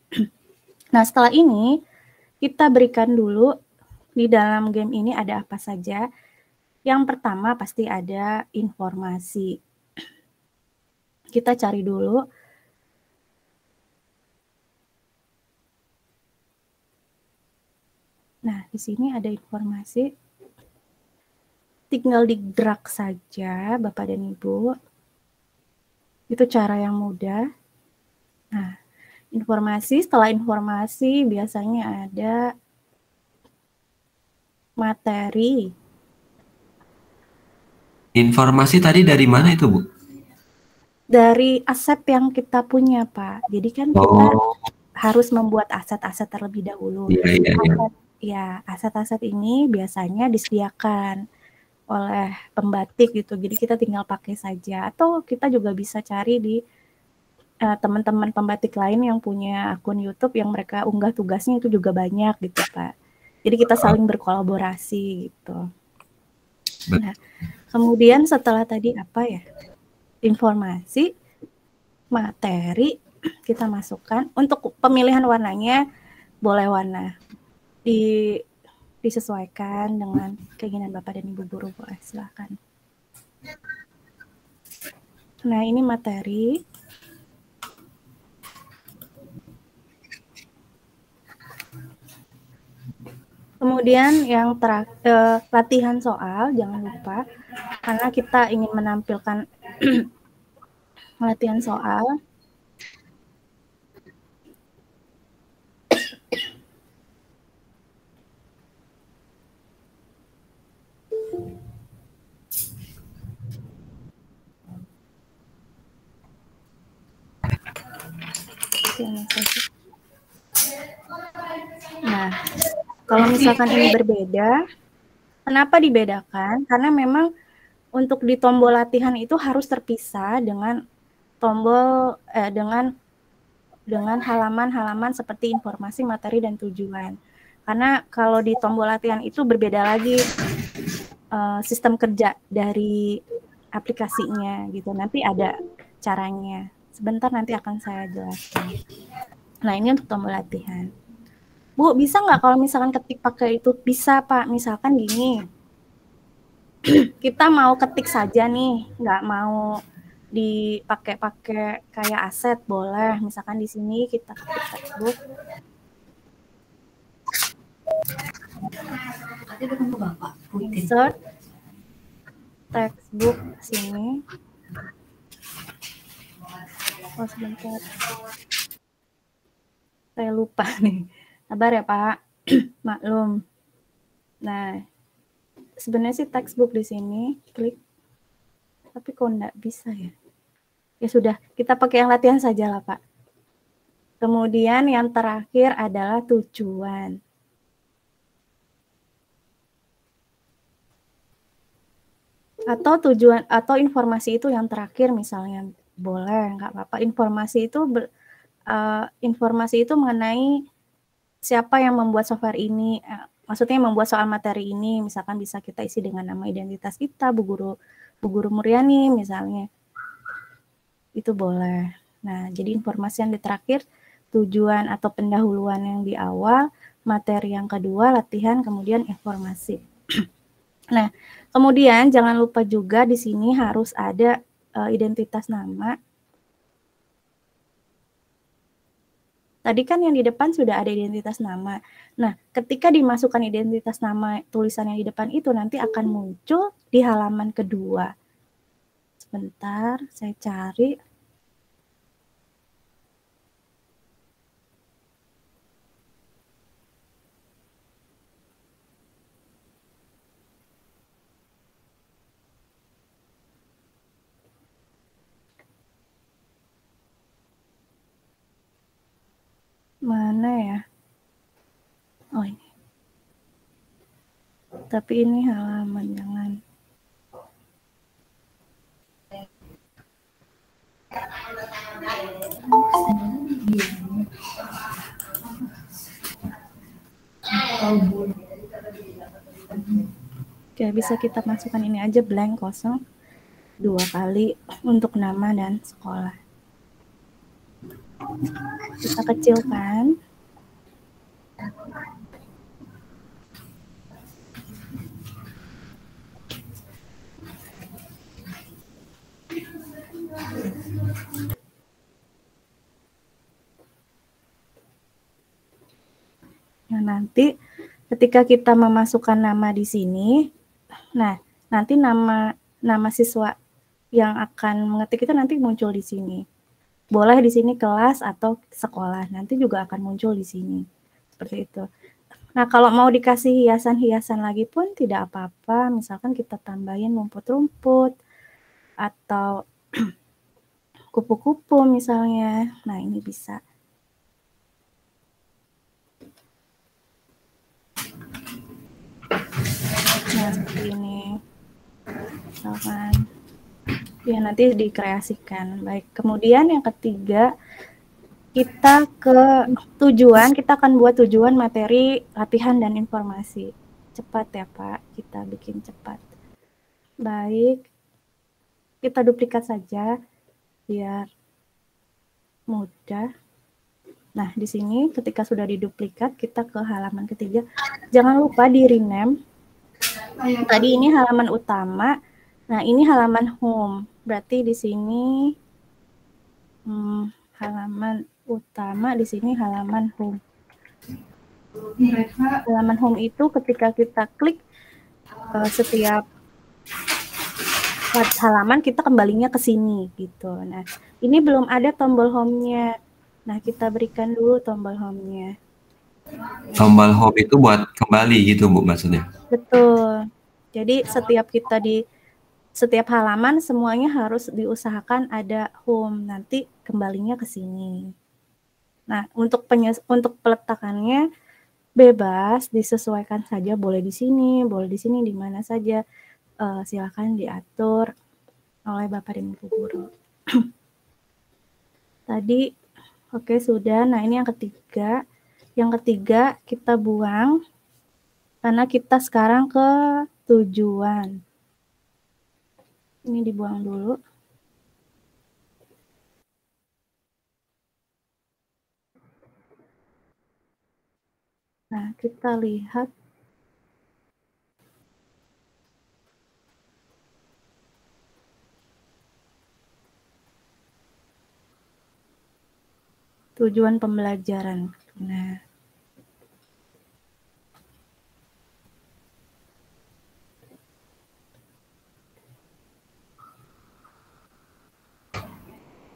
Speaker 6: Nah, setelah ini kita berikan dulu di dalam game ini ada apa saja. Yang pertama pasti ada informasi. Kita cari dulu. Nah, di sini ada informasi. Tinggal di-drag saja, Bapak dan Ibu. Itu cara yang mudah. Nah, informasi, setelah informasi biasanya ada materi.
Speaker 4: Informasi tadi dari mana itu, Bu?
Speaker 6: Dari aset yang kita punya, Pak. Jadi kan kita harus membuat aset-aset terlebih dahulu. Aset-aset ini biasanya disediakan oleh pembatik gitu. Jadi kita tinggal pakai saja. Atau kita juga bisa cari di teman-teman pembatik lain yang punya akun YouTube yang mereka unggah tugasnya itu juga banyak gitu, Pak. Jadi kita saling berkolaborasi gitu. Nah, kemudian setelah tadi apa ya? Informasi, materi, kita masukkan. Untuk pemilihan warnanya boleh warna disesuaikan dengan keinginan Bapak dan Ibu guru, boleh silakan. Nah, ini materi. Kemudian yang terakhir latihan soal, jangan lupa karena kita ingin menampilkan latihan soal. Nah, kalau misalkan ini berbeda, kenapa dibedakan? Karena memang untuk di tombol latihan itu harus terpisah dengan tombol dengan halaman-halaman seperti informasi, materi, dan tujuan. Karena kalau di tombol latihan itu berbeda lagi sistem kerja dari aplikasinya gitu. Nanti ada caranya. Sebentar nanti akan saya jelaskan. Nah, ini untuk tombol latihan. Bu, bisa nggak kalau misalkan ketik pakai itu? Bisa, Pak. Misalkan gini. Kita mau ketik saja nih, nggak mau dipakai kayak aset, boleh. Misalkan di sini kita ketik textbook. Insert textbook sini. Oh, sebentar. Saya lupa nih. Sabar ya, Pak. Maklum. Nah, sebenarnya sih textbook di sini, klik. Tapi kok enggak bisa ya? Ya sudah, kita pakai yang latihan saja lah, Pak. Kemudian yang terakhir adalah tujuan. Atau tujuan atau informasi itu yang terakhir misalnya, boleh, nggak apa-apa. Informasi itu mengenai siapa yang membuat software ini, maksudnya membuat soal materi ini, misalkan bisa kita isi dengan nama identitas kita, Bu Guru Muryani misalnya, itu boleh. Nah, jadi informasi yang di terakhir, tujuan atau pendahuluan yang di awal, materi yang kedua, latihan, kemudian informasi. Nah, kemudian jangan lupa juga di sini harus ada identitas nama. Tadi kan yang di depan sudah ada identitas nama. Nah, ketika dimasukkan identitas nama tulisan yang di depan itu nanti akan muncul di halaman kedua. Sebentar, saya cari. Mana ya? Oh ini. Tapi ini halaman, jangan. Oke, bisa kita masukkan ini aja blank kosong 2 kali untuk nama dan sekolah. Kita kecilkan. Nah, nanti ketika kita memasukkan nama di sini, nah, nanti nama siswa yang akan mengetik itu nanti muncul di sini. Boleh di sini kelas atau sekolah, nanti juga akan muncul di sini. Seperti itu. Nah, kalau mau dikasih hiasan-hiasan lagi pun tidak apa-apa. Misalkan kita tambahin rumput-rumput atau kupu-kupu misalnya. Nah, ini bisa. Nah, seperti ini. Misalkan. Ya, nanti dikreasikan. Baik, kemudian yang ketiga, kita ke tujuan, kita akan buat tujuan materi, latihan, dan informasi. Cepat ya Pak, kita bikin cepat. Baik, kita duplikat saja, biar mudah. Nah, di sini ketika sudah diduplikat, kita ke halaman ketiga. Jangan lupa di rename. Tadi ini halaman utama, nah ini halaman home. Berarti di sini halaman utama, di sini halaman home. Halaman home itu ketika kita klik setiap halaman kita kembalinya ke sini gitu. Nah, ini belum ada tombol home-nya. Nah, kita berikan dulu tombol home-nya.
Speaker 4: Tombol home itu buat kembali gitu Bu maksudnya?
Speaker 6: Betul. Jadi setiap halaman semuanya harus diusahakan ada home, nanti kembalinya ke sini. Nah, untuk peletakannya bebas, disesuaikan saja, boleh di sini, di mana saja. Silakan diatur oleh Bapak dan Ibu guru. Tadi oke, sudah. Nah, ini yang ketiga. Yang ketiga kita buang karena kita sekarang ke tujuan. Ini dibuang dulu. Nah, kita lihat tujuan pembelajaran. Nah,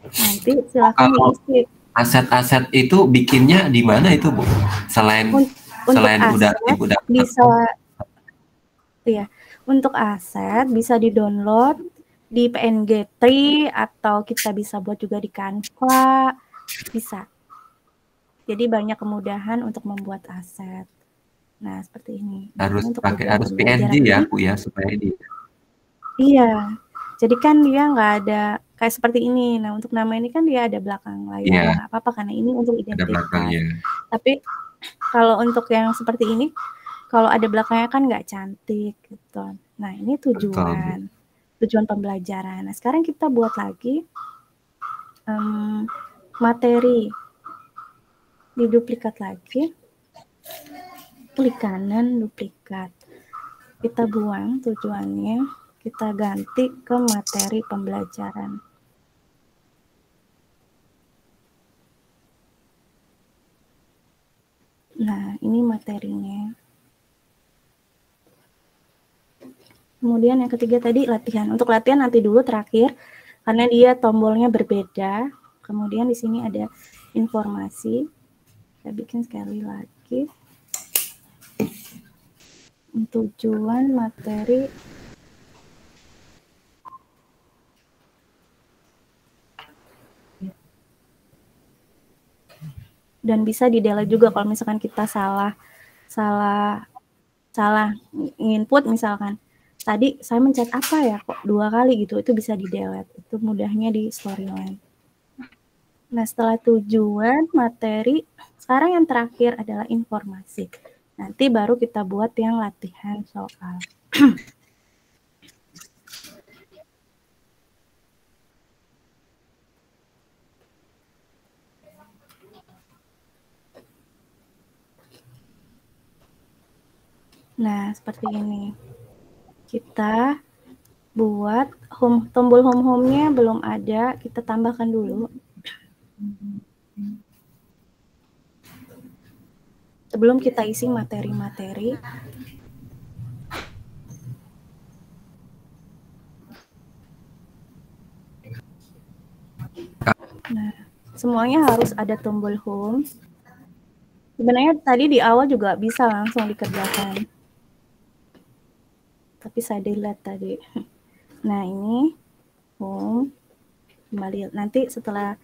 Speaker 6: nanti silakan diisi.
Speaker 4: Aset-aset itu bikinnya di mana itu Bu? Selain udah
Speaker 6: bisa ya. Untuk aset bisa di-download di PNG3 atau kita bisa buat juga di Canva, bisa. Jadi banyak kemudahan untuk membuat aset. Nah, seperti ini.
Speaker 4: Harus PNG ya Bu ya supaya ini.
Speaker 6: Iya. Jadi kan dia nggak ada kayak seperti ini. Nah, untuk nama ini kan dia ada belakang layar. Nggak apa-apa karena ini untuk identitas. Tapi kalau untuk yang seperti ini, kalau ada belakangnya kan nggak cantik gitu. Nah, ini tujuan. Tujuan pembelajaran. Nah, sekarang kita buat lagi materi. Diduplikat lagi. Klik kanan, duplikat. Kita buang tujuannya. Kita ganti ke materi pembelajaran. Nah, ini materinya. Kemudian yang ketiga tadi latihan. Untuk latihan nanti dulu terakhir, karena dia tombolnya berbeda. Kemudian di sini ada informasi. Saya bikin sekali lagi. Tujuan materi. Dan bisa di-delete juga kalau misalkan kita salah input misalkan. Tadi saya mencet apa ya kok 2 kali gitu, itu bisa di-delete. Itu mudahnya di Storyline. Nah, setelah tujuan, materi, sekarang yang terakhir adalah informasi. Nanti baru kita buat yang latihan soal. Nah, seperti ini. Kita buat tombol home-nya belum ada, kita tambahkan dulu. Sebelum kita isi materi-materi. Nah, semuanya harus ada tombol home. Sebenarnya tadi di awal juga bisa langsung dikerjakan. Tapi saya delete tadi. Nah, ini home. Kembali. Nanti setelah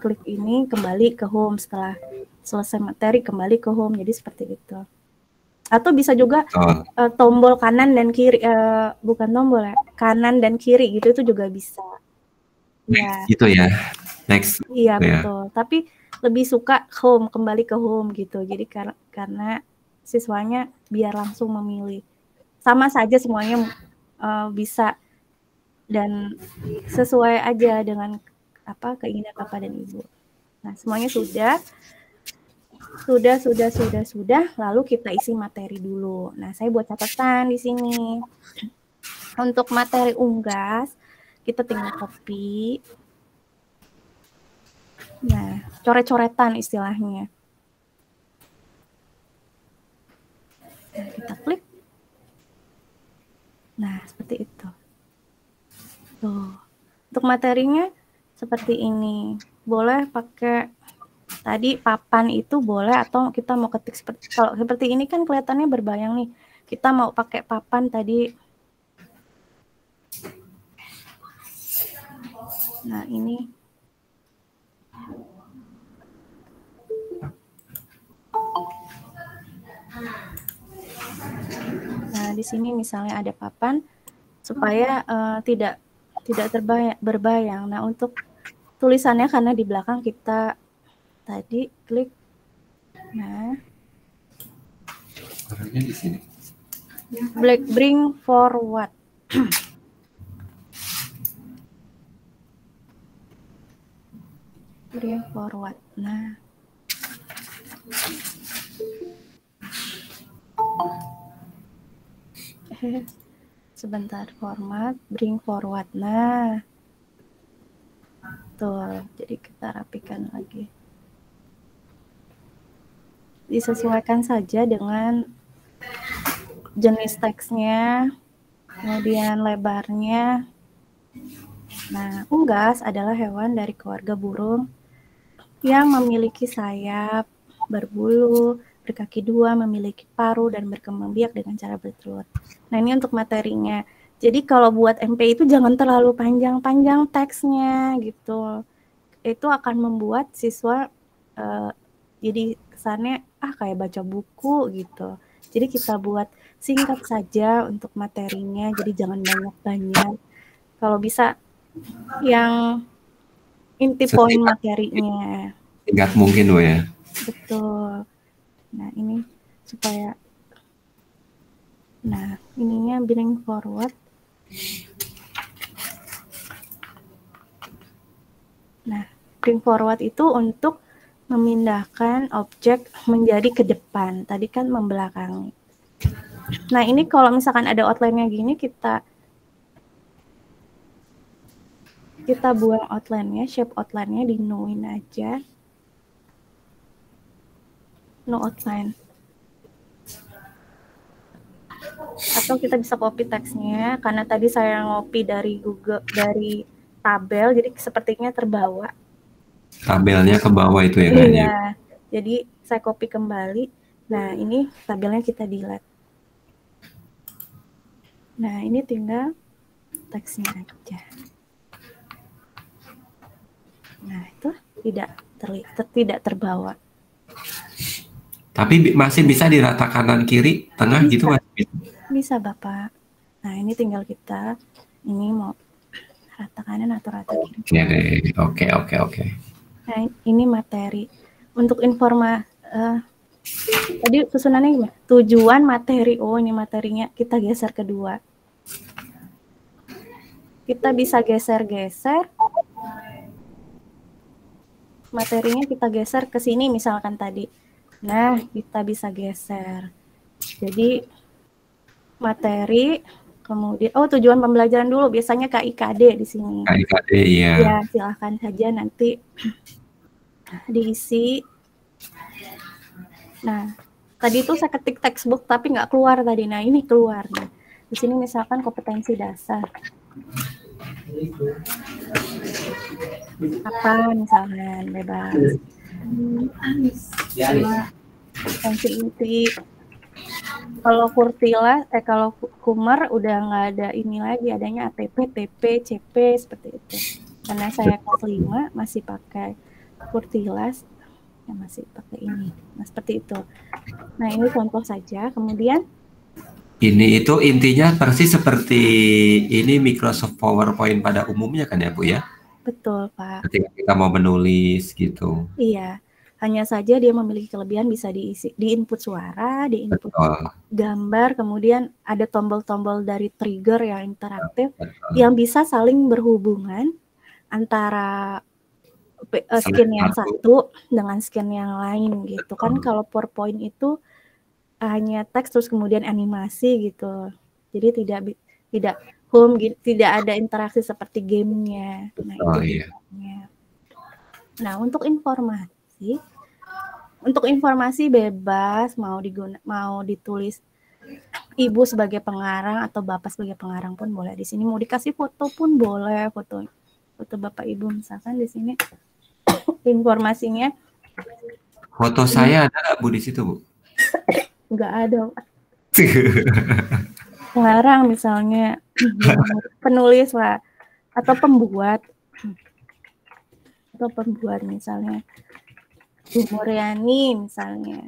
Speaker 6: klik ini kembali ke home. Setelah selesai materi kembali ke home. Jadi seperti itu. Atau bisa juga tombol kanan dan kiri. Bukan tombol ya. Kanan dan kiri gitu itu juga bisa. Ya.
Speaker 4: Itu ya. Next.
Speaker 6: Iya, betul. Tapi lebih suka home, kembali ke home gitu. Jadi karena siswanya biar langsung memilih. Sama saja semuanya bisa dan sesuai aja dengan keinginan Bapak dan Ibu. Nah, semuanya sudah. Lalu kita isi materi dulu. Nah, saya buat catatan di sini. Untuk materi unggas, kita tinggal copy. Nah, coret-coretan istilahnya. Nah, kita klik. Nah, seperti itu. Tuh. Untuk materinya seperti ini. Boleh pakai tadi papan itu boleh atau kita mau ketik kalau seperti ini kan kelihatannya berbayang nih. Kita mau pakai papan tadi. Nah, ini. Nah, di sini misalnya ada papan supaya tidak berbayang. Nah, untuk tulisannya karena di belakang kita tadi klik. Nah,
Speaker 4: di sini.
Speaker 6: Bring forward. Bring forward. Nah. Sebentar, format, bring forward. Nah, tuh, jadi kita rapikan lagi. Disesuaikan saja dengan jenis teksnya, kemudian lebarnya. Nah, unggas adalah hewan dari keluarga burung yang memiliki sayap, berbulu, berkaki dua, memiliki paruh, dan berkembang biak dengan cara bertelur. Nah, ini untuk materinya. Jadi kalau buat MP itu jangan terlalu panjang-panjang teksnya gitu. Itu akan membuat siswa jadi kesannya kayak baca buku gitu. Jadi kita buat singkat saja untuk materinya, jadi jangan banyak-banyak. Kalau bisa yang inti poin materinya.
Speaker 4: Singkat mungkin, Bu ya.
Speaker 6: Betul. Nah, ini supaya ininya bring forward. Nah, bring forward itu untuk memindahkan objek menjadi ke depan. Tadi kan membelakangi. Nah, ini kalau misalkan ada outline-nya gini, kita buang outline-nya, shape outline-nya di no-in aja. No outline. Atau kita bisa copy teksnya, karena tadi saya ngopi dari Google, dari tabel, jadi sepertinya terbawa.
Speaker 4: Tabelnya ke bawah itu ya?
Speaker 6: Iya, jadi saya copy kembali. Nah, ini tabelnya kita delete. Nah, ini tinggal teksnya aja. Nah, itu tidak terbawa.
Speaker 4: Tapi masih bisa dirata kanan kiri tengah
Speaker 6: Bisa.
Speaker 4: gitu masih bisa.
Speaker 6: Bisa Bapak. Nah ini tinggal kita ini mau rata kanan atau rata kiri.
Speaker 4: Oke.
Speaker 6: Nah ini materi. Untuk tadi susunannya gimana? Tujuan materi. Oh ini materinya kita geser kedua. Kita bisa geser-geser. Materinya kita geser ke sini misalkan tadi. Nah, kita bisa geser. Jadi materi, kemudian tujuan pembelajaran dulu biasanya KIKD di sini.
Speaker 4: KIKD ya.
Speaker 6: Ya, silahkan saja nanti diisi. Nah, tadi itu saya ketik textbook tapi nggak keluar tadi. Nah, ini keluar nih. Di sini misalkan kompetensi dasar. Apa misalkan bebas. Kompetensi inti. Kalau Kurtila, kalau Kumar udah nggak ada ini lagi, adanya ATP, TP, CP seperti itu. Karena saya kelas 5 masih pakai Kurtilas, ya masih pakai ini. Nah seperti itu. Nah ini contoh saja. Kemudian
Speaker 4: ini itu intinya persis seperti ini Microsoft PowerPoint pada umumnya kan ya Bu ya?
Speaker 6: Betul Pak.
Speaker 4: Ketika kita mau menulis gitu.
Speaker 6: Iya. Hanya saja dia memiliki kelebihan bisa diisi, di-input suara, di-input gambar, kemudian ada tombol-tombol dari trigger yang interaktif, yang bisa saling berhubungan antara skin yang satu dengan skin yang lain gitu. Kan kalau PowerPoint itu hanya teks terus kemudian animasi gitu. Jadi tidak tidak ada interaksi seperti gamenya. Nah, itu Nah, untuk informasi bebas mau ditulis ibu sebagai pengarang atau bapak sebagai pengarang pun boleh. Di sini mau dikasih foto pun boleh, foto bapak ibu misalkan di sini informasinya.
Speaker 4: Foto saya ada nggak Bu di situ Bu?
Speaker 6: Nggak ada. Pengarang misalnya, penulis Pak, atau pembuat misalnya. Bu Muryani misalnya,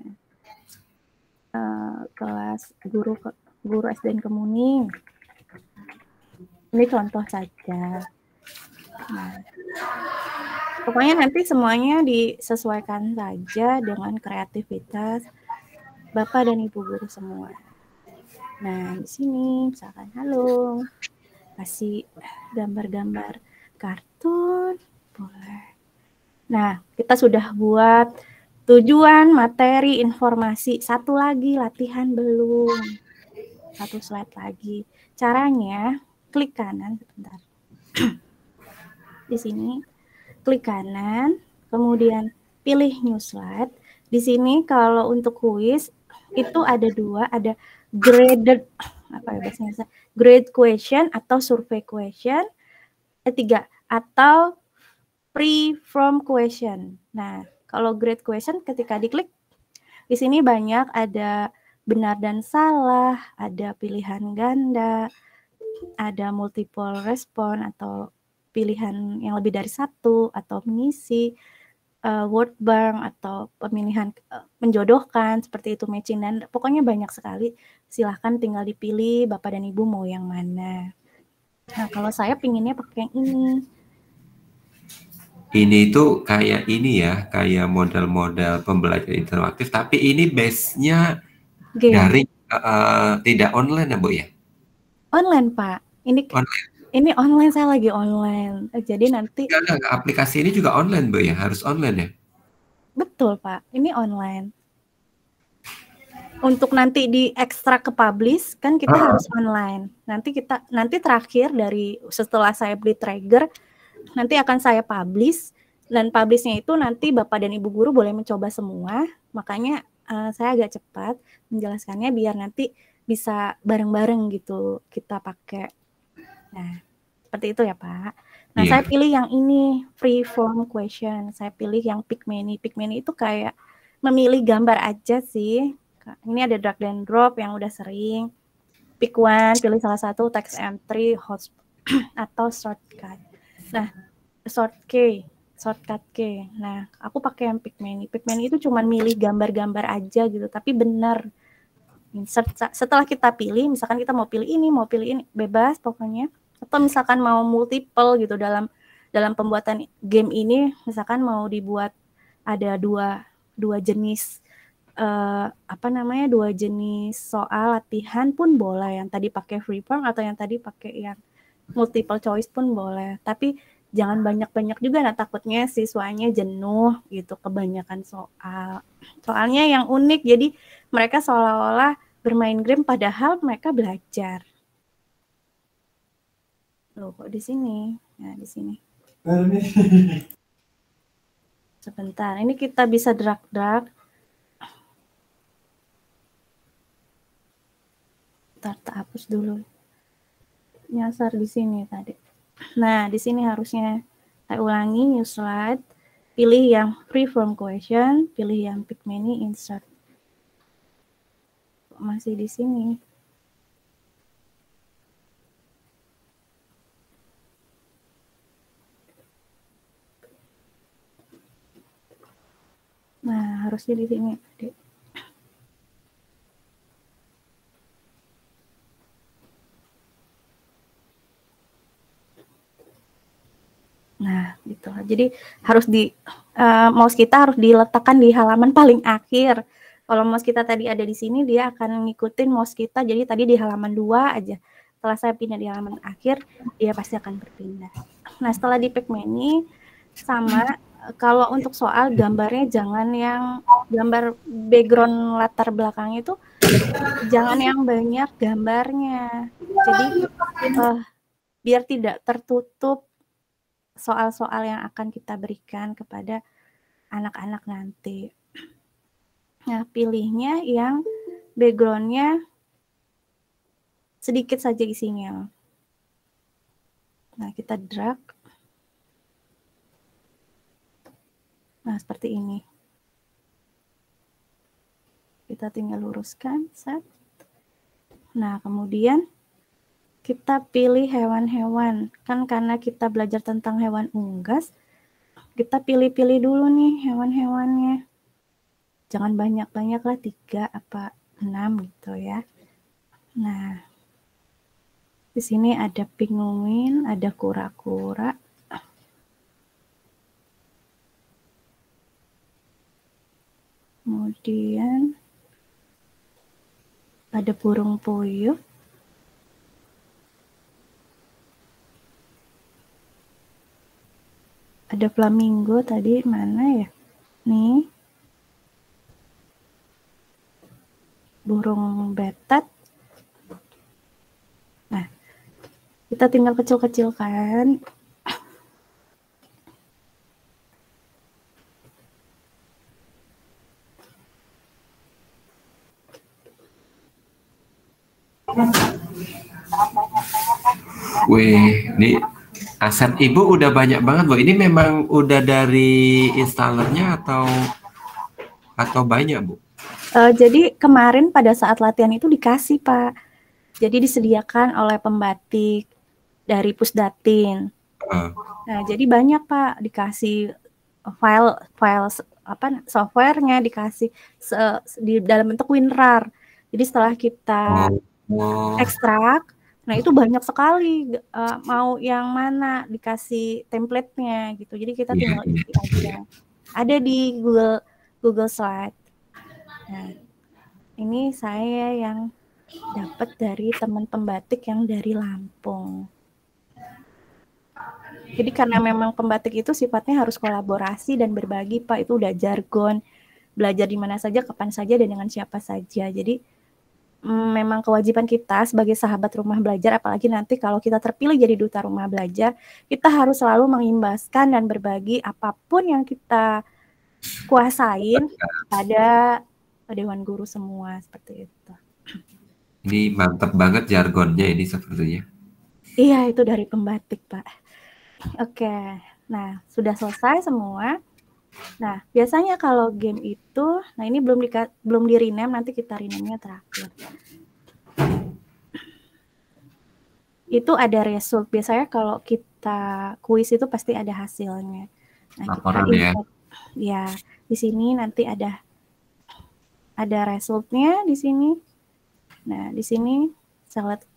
Speaker 6: kelas guru SDN Kemuning. Ini contoh saja. Nah, pokoknya nanti semuanya disesuaikan saja dengan kreativitas Bapak dan Ibu guru semua. Nah, di sini misalkan halo, kasih gambar-gambar kartun, boleh. Nah, kita sudah buat tujuan, materi, informasi. Satu lagi, latihan belum. Satu slide lagi. Caranya, klik kanan sebentar. Di sini, klik kanan, kemudian pilih new slide. Di sini kalau untuk kuis, itu ada dua, ada graded, grade question atau survey question. Tiga, atau free from question. Nah, kalau grade question ketika diklik, di sini banyak ada benar dan salah, ada pilihan ganda, ada multiple respon atau pilihan yang lebih dari satu, atau mengisi, word bank atau pemilihan menjodohkan, seperti itu matching, dan pokoknya banyak sekali. Silahkan tinggal dipilih Bapak dan Ibu mau yang mana. Nah, kalau saya pinginnya pakai yang ini.
Speaker 4: Ini itu kayak ini ya, kayak model-model pembelajaran interaktif, tapi ini base-nya dari tidak online ya Bu ya?
Speaker 6: Online Pak. Ini online, saya lagi online. Jadi nanti
Speaker 4: aplikasi ini juga online Bu ya, harus online ya?
Speaker 6: Betul Pak, ini online. Untuk nanti diekstrak ke publish kan kita harus online. Nanti terakhir dari setelah saya beli trigger, nanti akan saya publish, dan publishnya itu nanti Bapak dan Ibu guru boleh mencoba semua. Makanya saya agak cepat menjelaskannya biar nanti bisa bareng-bareng gitu kita pakai. Nah, seperti itu ya Pak. Nah, saya pilih yang ini, free form question. Saya pilih yang pick many. Pick many itu kayak memilih gambar aja sih. Ini ada drag and drop yang udah sering. Pick one, pilih salah satu, text entry, hotspot atau shortcut. Nah, short key shortcut key. Nah, aku pakai yang Picmany. Picmany itu cuma milih gambar-gambar aja gitu, tapi benar. Insert setelah kita pilih, misalkan kita mau pilih ini, bebas pokoknya. Atau misalkan mau multiple gitu dalam pembuatan game ini, misalkan mau dibuat ada dua jenis dua jenis soal latihan pun boleh. Yang tadi pakai freeform atau yang tadi pakai yang multiple choice pun boleh. Tapi jangan banyak-banyak juga, nah takutnya siswanya jenuh gitu kebanyakan soal. Soalnya yang unik, jadi mereka seolah-olah bermain game padahal mereka belajar. Loh, kok di sini? Nah, di sini. Sebentar, ini kita bisa drag. Ntar hapus dulu. Nyasar di sini tadi. Nah, di sini harusnya saya ulangi, new slide, pilih yang freeform question, pilih yang Picmany, insert. Masih di sini. Nah, harusnya di sini. Nah, gitu. Jadi harus mouse kita harus diletakkan di halaman paling akhir. Kalau mouse kita tadi ada di sini, dia akan ngikutin mouse kita. Jadi tadi di halaman 2 aja. Setelah saya pindah di halaman akhir, dia pasti akan berpindah. Nah, setelah di Picmany, sama kalau untuk soal gambarnya jangan yang gambar background latar belakangnya itu jangan yang banyak gambarnya. Jadi biar tidak tertutup soal-soal yang akan kita berikan kepada anak-anak nanti. Nah, pilihnya yang background-nya sedikit saja isinya. Nah, kita drag. Nah, seperti ini. Kita tinggal luruskan, set. Nah, kemudian kita pilih hewan-hewan. Kan karena kita belajar tentang hewan unggas, kita pilih-pilih dulu nih hewan-hewannya. Jangan banyak-banyak lah, 3 apa 6 gitu ya. Nah, di sini ada penguin, ada kura-kura. Kemudian ada burung puyuh. Ada flamingo tadi, mana ya? Nih. Burung betet. Nah, kita tinggal kecil-kecilkan.
Speaker 4: Wih, ini aset Ibu udah banyak banget, Bu. Ini memang udah dari installernya atau banyak, Bu?
Speaker 6: Jadi kemarin pada saat latihan itu dikasih, Pak. Jadi disediakan oleh pembatik dari Pusdatin. Nah, jadi banyak, Pak, dikasih file softwarenya, dikasih di dalam bentuk WinRAR. Jadi setelah kita ekstrak, nah itu banyak sekali, mau yang mana dikasih template-nya gitu. Jadi kita tinggal isi aja. Ada di Google Slide. Nah, ini saya yang dapat dari teman pembatik yang dari Lampung. Jadi karena memang pembatik itu sifatnya harus kolaborasi dan berbagi, Pak. Itu udah jargon, belajar di mana saja, kapan saja, dan dengan siapa saja. Jadi memang kewajiban kita sebagai sahabat rumah belajar, apalagi nanti kalau kita terpilih jadi duta rumah belajar, kita harus selalu mengimbaskan dan berbagi apapun yang kita kuasain pada Dewan Guru semua, seperti itu.
Speaker 4: Ini mantap banget jargonnya ini sepertinya.
Speaker 6: Iya, itu dari pembatik, Pak. Oke, nah sudah selesai semua. Nah, biasanya kalau game itu, nah ini belum di rename, nanti kita rename-nya terakhir. Itu ada result. Biasanya kalau kita kuis itu pasti ada hasilnya. Nah,
Speaker 4: Laporan
Speaker 6: kita
Speaker 4: ya.
Speaker 6: input. Ya, di sini nanti ada resultnya di sini. Nah, di sini select.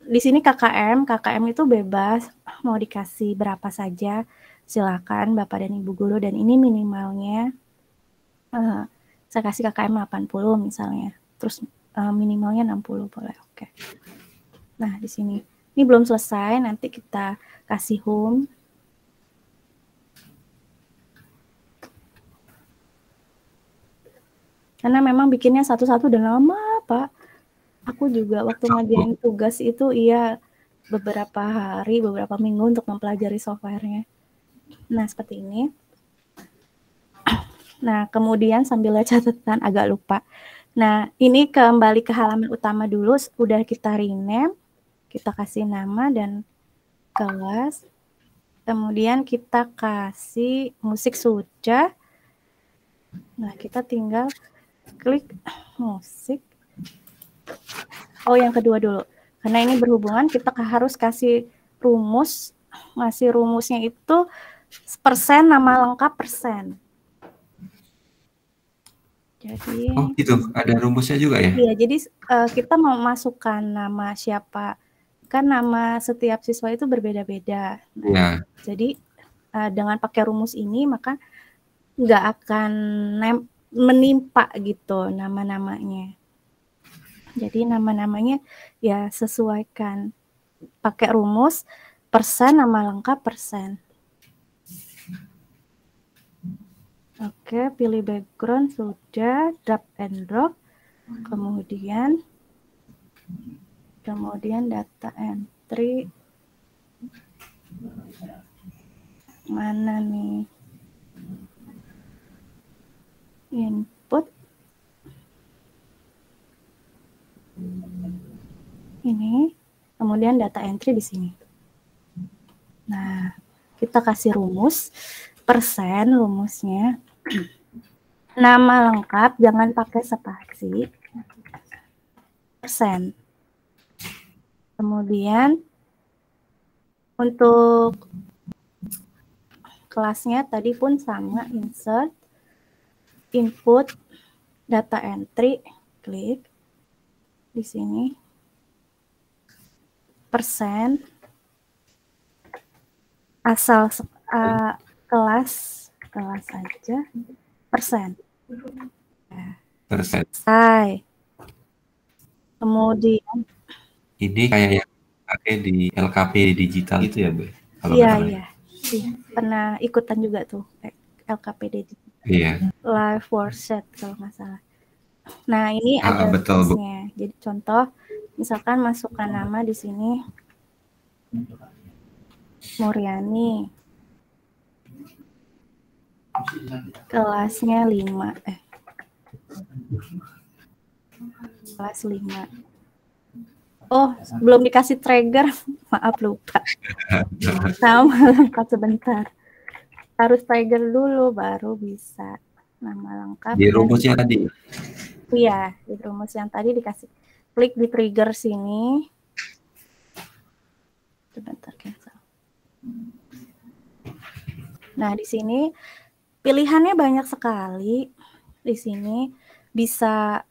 Speaker 6: Di sini KKM itu bebas mau dikasih berapa saja, silakan Bapak dan Ibu guru, dan ini minimalnya saya kasih KKM 80 misalnya. Terus minimalnya 60 boleh. Oke. Nah, di sini ini belum selesai, nanti kita kasih home. Karena memang bikinnya satu-satu dan lama, Pak. Aku juga waktu ngerjain tugas itu beberapa hari, beberapa minggu untuk mempelajari softwarenya. Nah, seperti ini. Nah, kemudian sambil lihat catatan, agak lupa. Nah, ini kembali ke halaman utama dulu, udah kita rename, kita kasih nama dan kelas. Kemudian kita kasih musik sudah. Nah, kita tinggal klik musik. Oh, yang kedua dulu. Karena ini berhubungan, kita harus kasih rumus. Ngasih rumusnya itu persen, nama lengkap persen. Jadi,
Speaker 4: oh gitu, ada rumusnya juga ya?
Speaker 6: Iya, jadi kita mau masukkan nama siapa, kan nama setiap siswa itu berbeda-beda. Nah, jadi dengan pakai rumus ini maka nggak akan menimpa gitu nama-namanya. Jadi nama-namanya ya sesuaikan, pakai rumus persen, nama lengkap persen. Oke, pilih background sudah, drag and drop, kemudian data entry, mana nih, input, ini, kemudian data entry di sini. Nah, kita kasih rumus persen, rumusnya nama lengkap jangan pakai spasi, persen. Kemudian untuk kelasnya tadi pun sama, insert, input, data entry, klik di sini, persen, asal kelas aja, persen. Selesai. Kemudian
Speaker 4: ini kayak yang pakai di LKP digital itu ya, Bu?
Speaker 6: Iya. Pernah ikutan juga tuh LKPD digital.
Speaker 4: Iya.
Speaker 6: Live workshop kalau nggak salah. Nah, ini ada rumusnya. Jadi contoh, misalkan masukkan nama di sini Muriani. Kelasnya 5. Kelas 5. Oh, belum dikasih trigger. Maaf, lupa. Nama lengkap sebentar. Harus trigger dulu baru bisa. Nama lengkap.
Speaker 4: Di rumusnya tadi.
Speaker 6: Iya, di rumus yang tadi dikasih. Klik di trigger sini. Sebentar, cancel. Nah, di sini pilihannya banyak sekali. Di sini bisa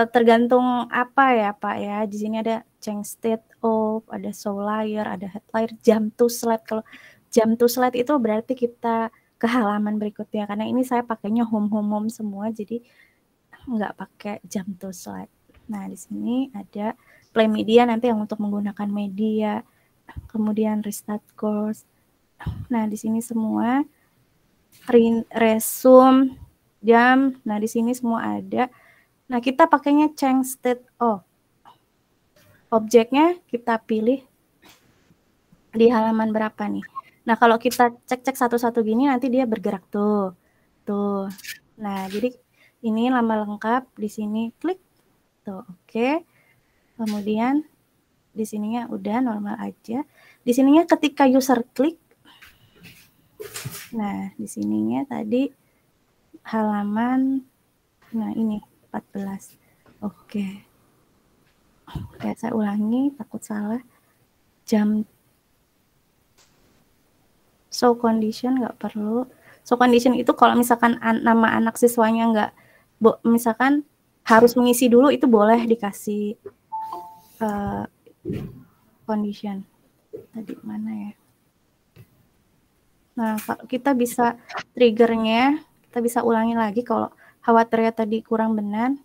Speaker 6: tergantung apa ya, Pak ya. Di sini ada change state of, ada show layer, ada headlight, jump to slide. Kalau jump to slide itu berarti kita ke halaman berikutnya. Karena ini saya pakainya home semua, jadi nggak pakai jump to slide. Nah, di sini ada play media nanti yang untuk menggunakan media. Kemudian restart course. Nah, di sini semua resume, jam. Nah, di sini semua ada. Nah, kita pakainya change state of. Objeknya kita pilih di halaman berapa nih. Nah, kalau kita cek satu-satu gini nanti dia bergerak tuh. Tuh. Nah, jadi ini nama lengkap di sini klik. Tuh, oke. Kemudian di sininya udah normal aja. Di sininya ketika user klik. Nah, di sininya tadi halaman, nah ini 14. Oke. Oke, saya ulangi, takut salah. Jam show condition nggak perlu. Show condition itu kalau misalkan nama anak siswanya nggak, misalkan harus mengisi dulu, itu boleh dikasih condition. Tadi mana ya? Nah, kalau kita bisa triggernya, kita bisa ulangi lagi kalau khawatirnya tadi kurang benar.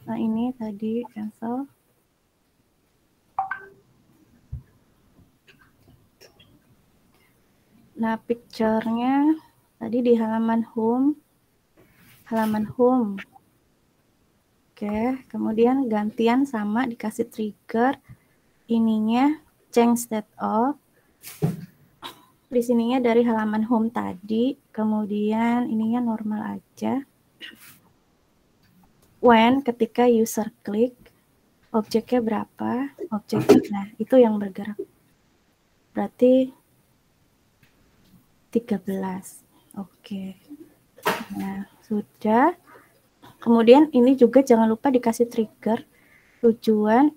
Speaker 6: Nah, ini tadi cancel. Nah, picture-nya tadi di halaman home. Oke, kemudian gantian sama dikasih trigger ininya change state of. Di sininya dari halaman home tadi, kemudian ininya normal aja. When ketika user klik, objeknya berapa? Objeknya, nah itu yang bergerak. Berarti 13. Oke. Nah, sudah. Kemudian ini juga jangan lupa dikasih trigger tujuan.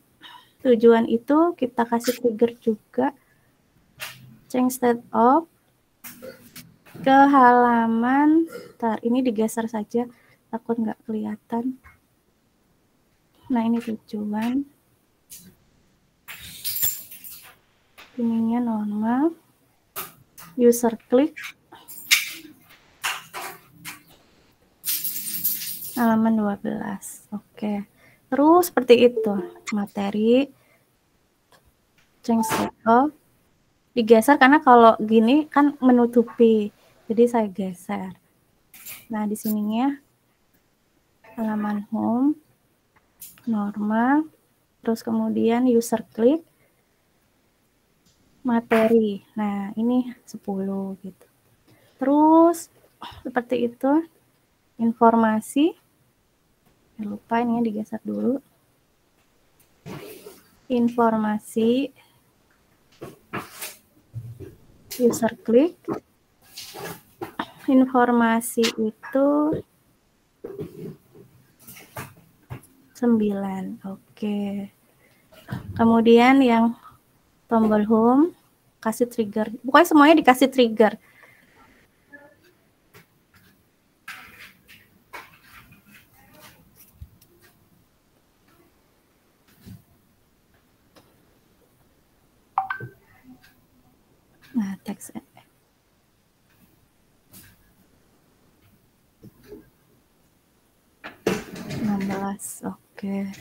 Speaker 6: Tujuan itu kita kasih trigger juga change state of ke halaman. Ntar ini digeser saja takut nggak kelihatan. Nah, ini tujuan. Ininya normal. User klik. Halaman 12. Oke. Terus seperti itu. Materi. Change state of. Digeser karena kalau gini kan menutupi. Jadi saya geser. Nah, di sininya halaman home. Normal. Terus kemudian user klik. Materi. Nah, ini 10 gitu. Terus seperti itu. Informasi. Lupa ini digeser dulu. Informasi. User klik. Informasi itu 9. Oke. Kemudian yang tombol home kasih trigger. Pokoknya semuanya dikasih trigger. Nah, teks 16. Oke.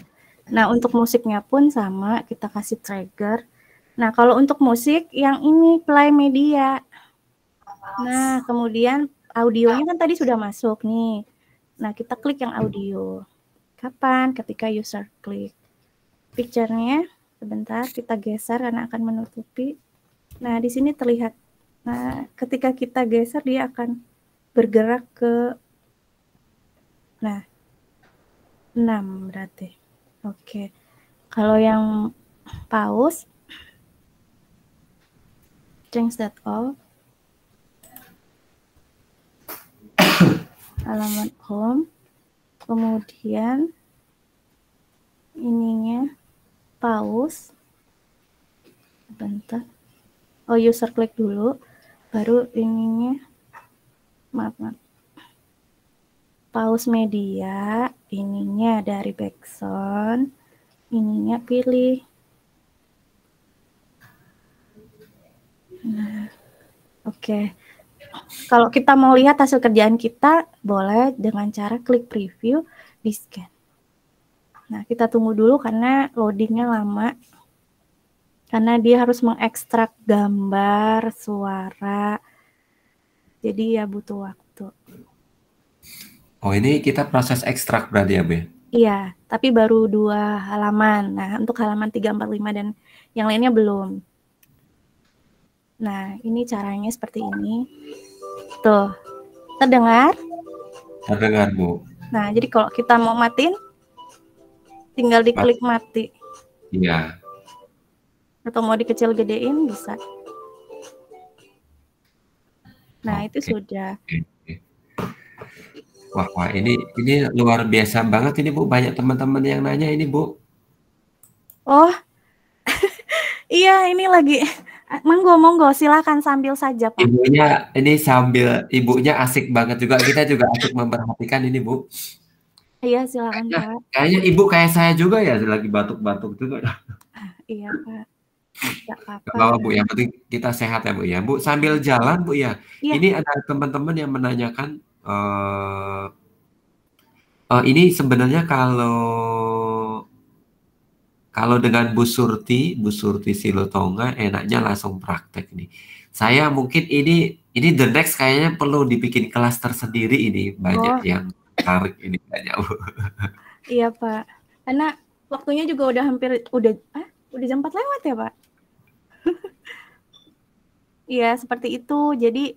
Speaker 6: Nah, untuk musiknya pun sama, kita kasih trigger. Nah, kalau untuk musik yang ini play media. Nah, kemudian audionya kan tadi sudah masuk nih. Nah, kita klik yang audio. Kapan? Ketika user klik. Picture-nya sebentar kita geser karena akan menutupi. Nah, di sini terlihat. Nah, ketika kita geser dia akan bergerak ke 6 berarti. Oke. Kalau yang pause change that off. Halaman home. Kemudian ininya pause. Bentar. Oh, user klik dulu, baru ininya, maaf. Pause media, ininya dari background, ininya pilih. Nah, oke. Kalau kita mau lihat hasil kerjaan kita, boleh dengan cara klik preview, di scan. Nah, kita tunggu dulu karena loadingnya lama. Karena dia harus mengekstrak gambar, suara. Jadi ya butuh waktu.
Speaker 4: Oh, ini kita proses ekstrak berarti ya, Be?
Speaker 6: Iya, tapi baru 2 halaman. Nah, untuk halaman 3, 4, 5 dan yang lainnya belum. Nah, ini caranya seperti ini. Tuh, terdengar?
Speaker 4: Terdengar, Bu.
Speaker 6: Nah, jadi kalau kita mau matiin, tinggal diklik mati.
Speaker 4: Iya.
Speaker 6: Atau mau dikecil gedein bisa. Nah, itu sudah.
Speaker 4: Wah, ini luar biasa banget ini, Bu. Banyak teman-teman yang nanya ini, Bu.
Speaker 6: Oh, iya ini lagi Monggo, silakan sambil saja, Pak.
Speaker 4: Ibunya ini ibunya asik banget juga. Kita juga asik memperhatikan ini, Bu.
Speaker 6: Iya, silakan, Pak.
Speaker 4: Kayaknya ibu kayak saya juga ya, lagi batuk-batuk juga.
Speaker 6: Iya, Pak. Nggak apa-apa.
Speaker 4: Bawa Bu, yang penting kita sehat ya Bu ya. Bu, sambil jalan Bu ya.
Speaker 6: Iya.
Speaker 4: Ini ada teman-teman yang menanyakan, ini sebenarnya kalau dengan Bu Surti Silotonga enaknya langsung praktek nih. Saya mungkin ini the next kayaknya perlu dibikin kelas tersendiri ini, banyak yang tarik ini banyak Bu.
Speaker 6: Iya Pak, karena waktunya juga udah udah jam 4 lewat ya Pak. Iya seperti itu, jadi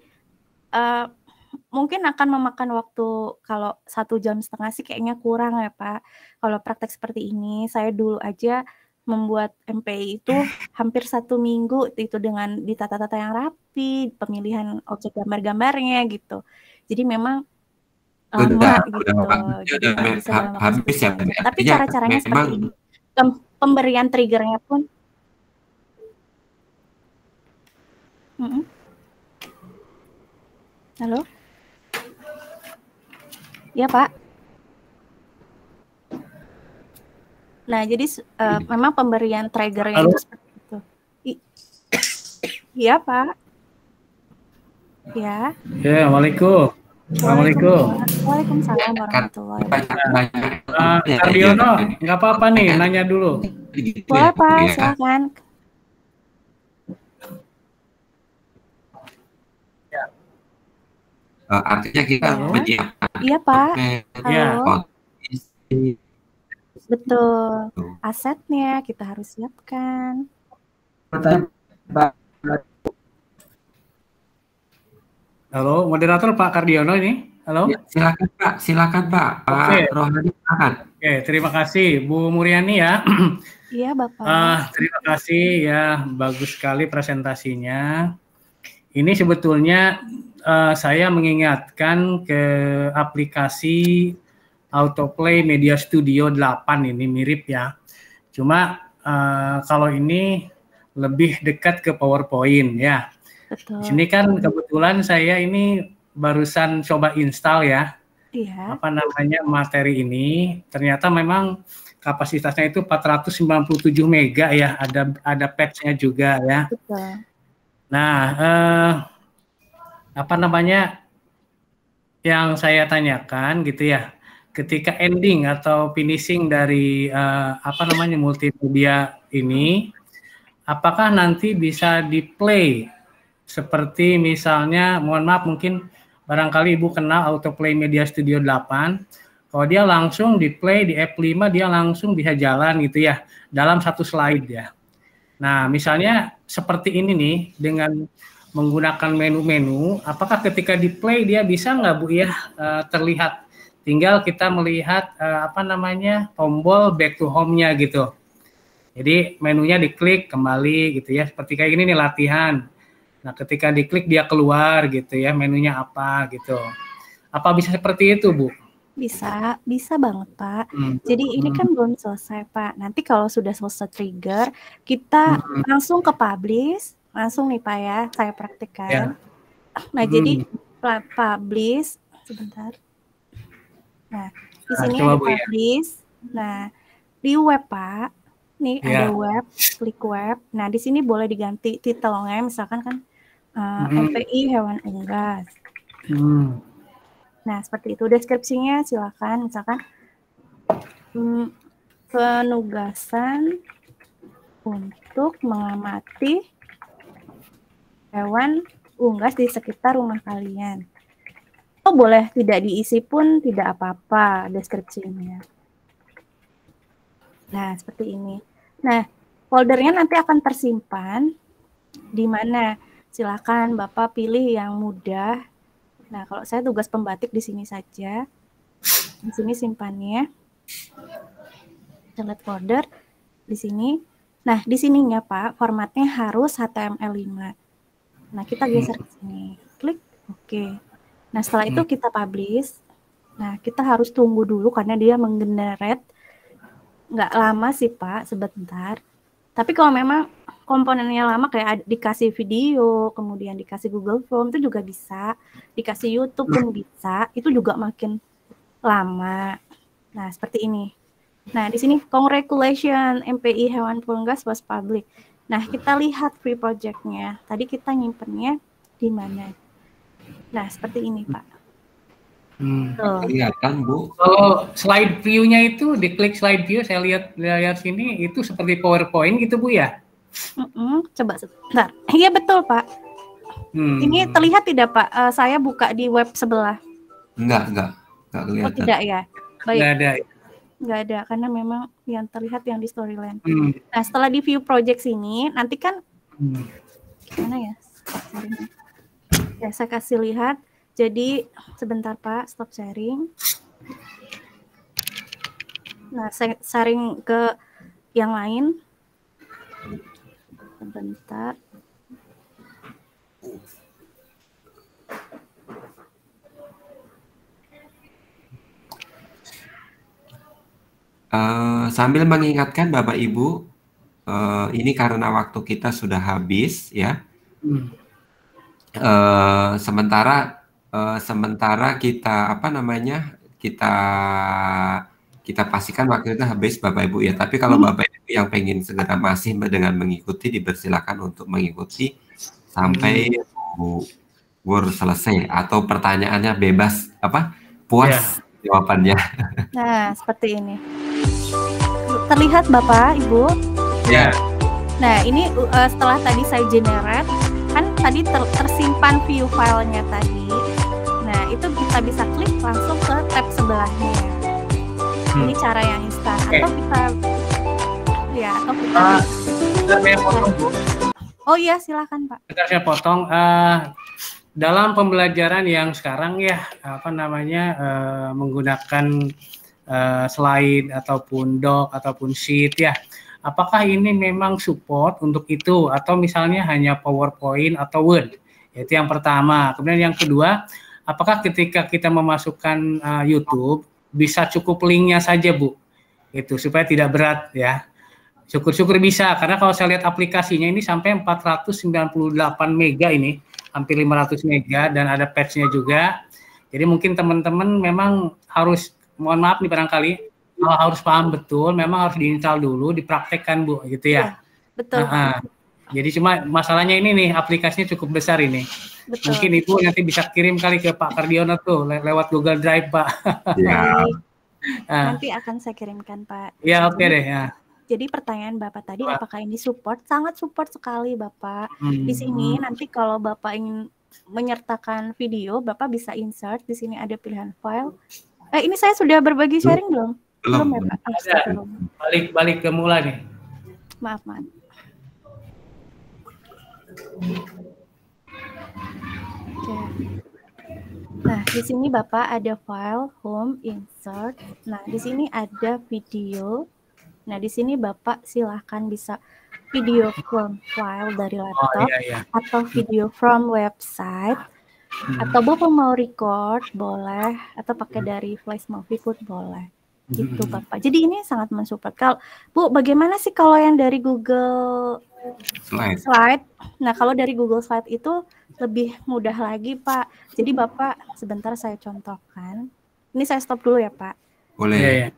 Speaker 6: mungkin akan memakan waktu kalau 1,5 jam sih kayaknya kurang ya Pak. Kalau praktek seperti ini, saya dulu aja membuat MPI itu hampir 1 minggu itu dengan ditata-tata yang rapi, pemilihan objek gambar-gambarnya gitu. Jadi memang lama gitu. Jadi nggak bisa dalam waktu sekejap. Tapi cara-caranya seperti ini. Pemberian triggernya pun. Halo? Ya Pak. Nah jadi memang pemberian triggernya itu seperti itu. Iya Pak. Ya.
Speaker 8: Ya, Assalamualaikum.
Speaker 6: Waalaikumsalam warahmatullahi wabarakatuh.
Speaker 8: Ardiono, nggak apa-apa nih, nanya dulu.
Speaker 6: Boleh Pak, silakan.
Speaker 4: Artinya kita menyiapkan.
Speaker 6: Iya Pak.
Speaker 8: Halo.
Speaker 6: Betul. Asetnya kita harus siapkan.
Speaker 8: Halo, moderator Pak Kardiono ini. Halo.
Speaker 4: Ya, silakan Pak. Pak Rohani silakan.
Speaker 8: Oke, terima kasih Bu Muriani ya.
Speaker 6: Iya Bapak.
Speaker 8: Terima kasih ya, bagus sekali presentasinya. Ini sebetulnya saya mengingatkan ke aplikasi Autoplay Media Studio 8 ini mirip ya. Cuma kalau ini lebih dekat ke PowerPoint ya.
Speaker 6: Betul.
Speaker 8: Di sini kan kebetulan saya ini barusan coba install ya.
Speaker 6: Iya.
Speaker 8: Apa namanya materi ini. Ternyata memang kapasitasnya itu 497 mega ya. Ada patch-nya juga ya.
Speaker 6: Betul.
Speaker 8: Nah, apa namanya yang saya tanyakan gitu ya. Ketika ending atau finishing dari apa namanya multimedia ini, apakah nanti bisa di-play seperti misalnya, mohon maaf mungkin barangkali Ibu kenal Autoplay Media Studio 8, kalau dia langsung di-play di F5 dia langsung bisa jalan gitu ya, dalam satu slide ya. Nah misalnya seperti ini nih, dengan menggunakan menu-menu, apakah ketika di-play dia bisa nggak Bu ya terlihat? Tinggal kita melihat apa namanya tombol back to home-nya gitu. Jadi menunya diklik kembali gitu ya, seperti kayak gini nih latihan. Nah, ketika diklik dia keluar gitu ya, menunya apa gitu. Apa bisa seperti itu, Bu?
Speaker 6: Bisa banget, Pak. Jadi ini kan belum selesai, Pak. Nanti kalau sudah selesai trigger, kita langsung ke publish, langsung nih, Pak ya, saya praktikkan.
Speaker 8: Ya.
Speaker 6: Nah, jadi publish, sebentar. Nah, di sini ada publish. Nah, di web, Pak. Nih ada web, klik web. Nah, di sini boleh diganti titelnya, misalkan kan MPI hewan unggas. Nah, seperti itu. Deskripsinya silakan, misalkan penugasan untuk mengamati hewan unggas di sekitar rumah kalian. Oh, boleh tidak diisi pun tidak apa-apa deskripsinya. Nah, seperti ini. Nah, foldernya nanti akan tersimpan di mana? Silakan Bapak pilih yang mudah. Nah, kalau saya tugas pembatik di sini saja. Di sini simpannya. Delete folder di sini. Nah, di sininya Pak, formatnya harus HTML5. Nah, kita geser ke sini. Klik oke. Nah, setelah itu kita publish. Nah, kita harus tunggu dulu karena dia menggenerate. Nggak lama sih Pak, sebentar. Tapi kalau memang komponennya lama kayak dikasih video, kemudian dikasih Google Form itu juga bisa, dikasih YouTube pun bisa, itu juga makin lama. Nah, seperti ini. Nah, di sini congratulations MPI Hewan Punggas was public. Nah, kita lihat free project-nya. Tadi kita nyimpennya di mana? Nah, seperti ini, Pak.
Speaker 4: Kelihatan, Bu.
Speaker 8: Kalau slide view-nya itu, diklik slide view, saya lihat sini, itu seperti PowerPoint gitu, Bu ya?
Speaker 6: Coba sebentar. Iya, betul, Pak. Ini terlihat tidak, Pak? Saya buka di web sebelah.
Speaker 4: Enggak kelihatan.
Speaker 6: Oh, tidak ya? Baik.
Speaker 8: Nggak ada,
Speaker 6: karena memang yang terlihat yang di Storyland. Nah, setelah di view project sini, nanti kan gimana ya? Ya, saya kasih lihat. Jadi, sebentar Pak, stop sharing. Nah, saya sharing ke yang lain. Sebentar.
Speaker 4: Sambil mengingatkan Bapak Ibu, ini karena waktu kita sudah habis ya. Sementara kita kita pastikan waktu itu habis Bapak Ibu ya. Tapi kalau Bapak Ibu yang pengen segera masih dengan mengikuti, dipersilakan untuk mengikuti sampai Word selesai atau pertanyaannya bebas puas jawabannya.
Speaker 6: Nah, seperti ini. Terlihat Bapak, Ibu?
Speaker 8: Ya.
Speaker 6: Nah, ini setelah tadi saya generate, kan tadi tersimpan view filenya tadi. Nah, itu kita bisa klik langsung ke tab sebelahnya. Ini cara yang instan. Atau kita
Speaker 8: saya potong, Bu.
Speaker 6: Oh iya, silakan Pak.
Speaker 8: Saya potong. Dalam pembelajaran yang sekarang ya menggunakan slide ataupun doc ataupun sheet ya, apakah ini memang support untuk itu atau misalnya hanya PowerPoint atau Word? Itu yang pertama. Kemudian yang kedua, apakah ketika kita memasukkan YouTube bisa cukup linknya saja, Bu? Itu supaya tidak berat ya. Syukur-syukur bisa, karena kalau saya lihat aplikasinya ini sampai 498 mega ini, hampir 500 mega, dan ada patch-nya juga. Jadi mungkin teman-teman memang harus, mohon maaf nih barangkali, kalau harus paham betul, memang harus diinstal dulu, dipraktekkan Bu, gitu ya.
Speaker 6: Betul.
Speaker 8: Jadi cuma masalahnya ini nih, aplikasinya cukup besar ini. Betul. Mungkin Ibu nanti bisa kirim kali ke Pak Kardiono tuh, lewat Google Drive Pak.
Speaker 4: Ya.
Speaker 6: Nanti akan saya kirimkan Pak.
Speaker 8: Ya, oke deh ya.
Speaker 6: Jadi pertanyaan Bapak tadi, apakah ini support? Sangat support sekali Bapak. Di sini nanti kalau Bapak ingin menyertakan video, Bapak bisa insert. Di sini ada pilihan file. Ini saya sudah berbagi sharing belum? Belum ya Pak?
Speaker 8: Balik ke mula nih.
Speaker 6: Maaf. Oke. Nah, di sini Bapak ada file, home, insert. Nah, di sini ada video. Nah, di sini Bapak silahkan bisa video from file dari laptop atau video from website atau Bapak mau record boleh atau pakai dari flash movie pun boleh. Gitu Bapak. Jadi ini sangat mensupport. Kalau Bu, bagaimana sih kalau yang dari Google Slide? Nah, kalau dari Google Slide itu lebih mudah lagi Pak. Jadi Bapak, sebentar saya contohkan. Ini saya stop dulu ya Pak.
Speaker 4: Boleh.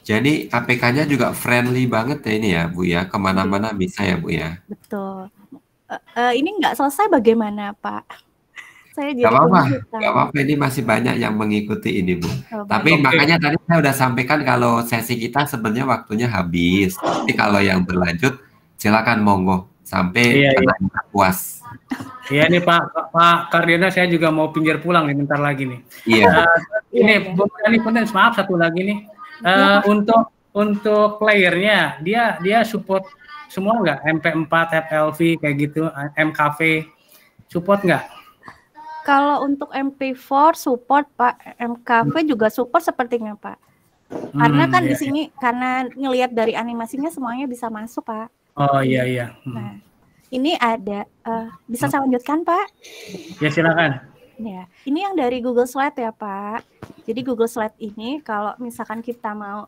Speaker 4: Jadi APK-nya juga friendly banget ya ini ya Bu ya, kemana-mana bisa ya Bu ya.
Speaker 6: Betul. Ini nggak selesai bagaimana Pak? Saya jadi
Speaker 4: Gak apa-apa, ini masih banyak yang mengikuti ini Bu. Tapi makanya tadi saya udah sampaikan kalau sesi kita sebenarnya waktunya habis. Tapi kalau yang berlanjut silakan monggo sampai penanya puas.
Speaker 8: Iya nih Pak Kardiono, saya juga mau pinggir pulang nih bentar lagi nih.
Speaker 4: Iya.
Speaker 8: Ini maaf satu lagi nih. Untuk playernya dia support semua nggak? MP4, FLV kayak gitu, MKV support nggak?
Speaker 6: Kalau untuk MP4 support Pak, MKV juga support sepertinya Pak. Karena kan di sini karena ngelihat dari animasinya semuanya bisa masuk Pak.
Speaker 8: Oh iya.
Speaker 6: Nah, ini ada bisa saya lanjutkan Pak?
Speaker 8: Ya silakan.
Speaker 6: Ya, ini yang dari Google Slide ya Pak. Jadi Google Slide ini kalau misalkan kita mau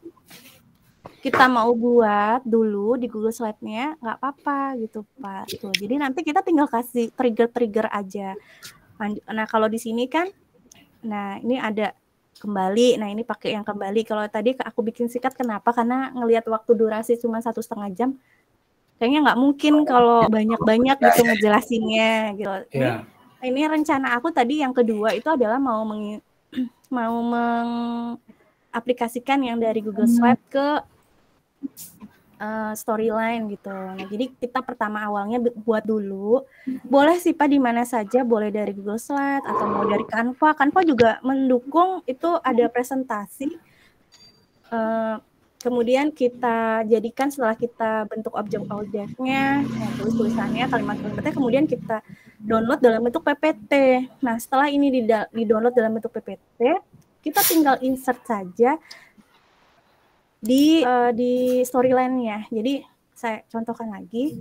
Speaker 6: kita mau buat dulu di Google Slide-nya, nggak apa-apa gitu Pak. Tuh, jadi nanti kita tinggal kasih trigger-trigger aja. Nah kalau di sini kan, nah ini ada kembali. Nah ini pakai yang kembali. Kalau tadi aku bikin sikat, kenapa? Karena ngelihat waktu durasi cuma 1,5 jam. Kayaknya nggak mungkin kalau banyak-banyak gitu ngejelasinnya gitu. Ini rencana aku tadi yang kedua itu adalah mau mengaplikasikan yang dari Google Slide ke storyline gitu. Nah, jadi kita pertama awalnya buat dulu. Boleh sih Pak di mana saja, boleh dari Google Slide atau mau dari Canva. Canva juga mendukung itu ada presentasi. Kemudian kita jadikan setelah kita bentuk objek-objeknya, tulis-tulisannya, kalimat-kalimatnya, kemudian kita download dalam bentuk PPT. Nah, setelah ini di-download dalam bentuk PPT, kita tinggal insert saja di storyline-nya. Jadi saya contohkan lagi.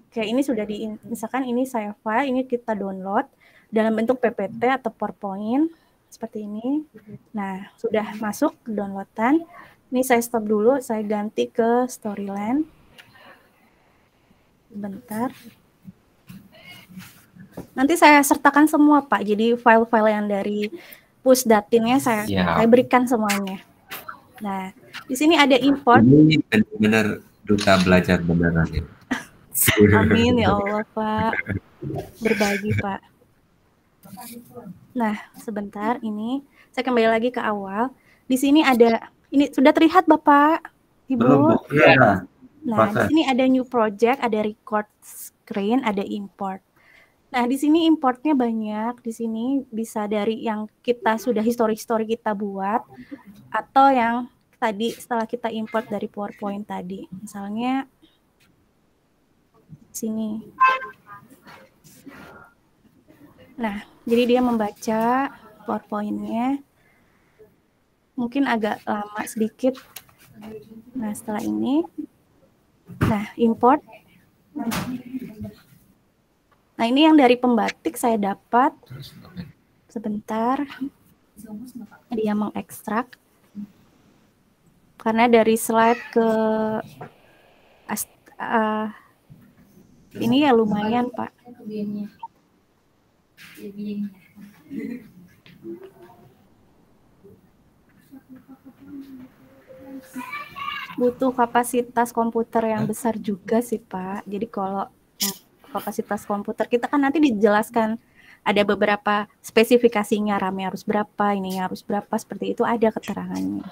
Speaker 6: Kayak ini sudah misalkan ini saya file, ini kita download dalam bentuk PPT atau PowerPoint seperti ini. Nah, sudah masuk ke downloadan. Ini saya stop dulu, saya ganti ke storyline. Bentar. Nanti saya sertakan semua, Pak. Jadi file-file yang dari Pusdatinnya saya berikan semuanya. Nah, di sini ada import.
Speaker 4: Ini benar-benar duta belajar beneran ya.
Speaker 6: Amin ya Allah, Pak. Berbagi, Pak. Nah, sebentar ini saya kembali lagi ke awal. Di sini ada, ini sudah terlihat Bapak, Ibu?
Speaker 4: Belum, ya.
Speaker 6: Nah, di sini ada new project, ada record screen, ada import. Nah, di sini importnya banyak. Di sini bisa dari yang kita sudah history kita buat, atau yang tadi setelah kita import dari PowerPoint tadi. Misalnya sini. Nah, jadi dia membaca PowerPoint-nya. Mungkin agak lama sedikit. Nah, setelah ini, nah, import. Nah, ini yang dari pembatik saya dapat. Sebentar. Dia mengekstrak. Karena dari slide ke ini ya lumayan, Pak. Butuh kapasitas komputer yang besar juga sih, Pak. Jadi kalau kapasitas komputer kita kan nanti dijelaskan ada beberapa spesifikasinya, RAM-nya harus berapa, ininya harus berapa, seperti itu ada keterangannya.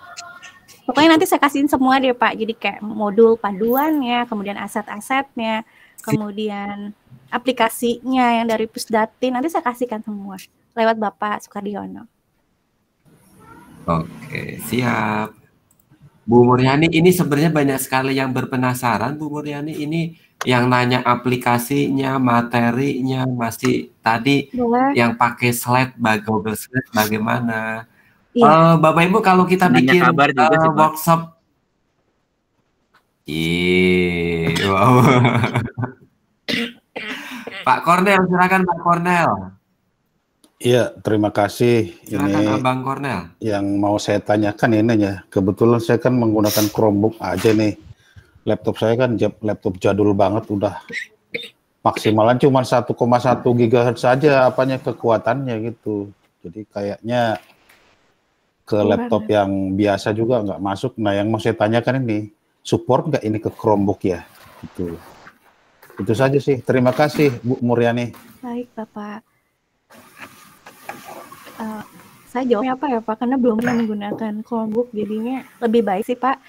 Speaker 6: Pokoknya nanti saya kasihin semua deh, Pak. Jadi kayak modul panduannya, kemudian aset-asetnya, kemudian aplikasinya yang dari Pusdatin, nanti saya kasihkan semua lewat Bapak Sukardiono.
Speaker 4: Oke, siap. Bu Muryani, ini sebenarnya banyak sekali yang berpenasaran, Bu Muryani. Ini yang nanya aplikasinya, materinya, masih tadi yang pakai slide, Google Slide bagaimana? Iya. Bapak Ibu, kalau kita bikin workshop, wow. Pak Kornel, silakan Pak Kornel.
Speaker 9: Iya, terima kasih.
Speaker 4: Silakan
Speaker 9: ini
Speaker 4: Abang Kornel.
Speaker 9: Yang mau saya tanyakan ini ya, kebetulan saya kan menggunakan Chromebook aja nih. Laptop saya kan laptop jadul banget, udah maksimalan cuma 1,1 GHz saja apanya kekuatannya gitu. Jadi kayaknya ke laptop yang biasa juga nggak masuk. Nah, yang mau saya tanyakan ini, support nggak ini ke Chromebook ya? Gitu. Itu saja sih. Terima kasih, Bu Muryani.
Speaker 6: Baik, Bapak. Saya jawabnya apa ya, Pak? Karena belum pernah menggunakan Chromebook, jadinya lebih baik sih, Pak.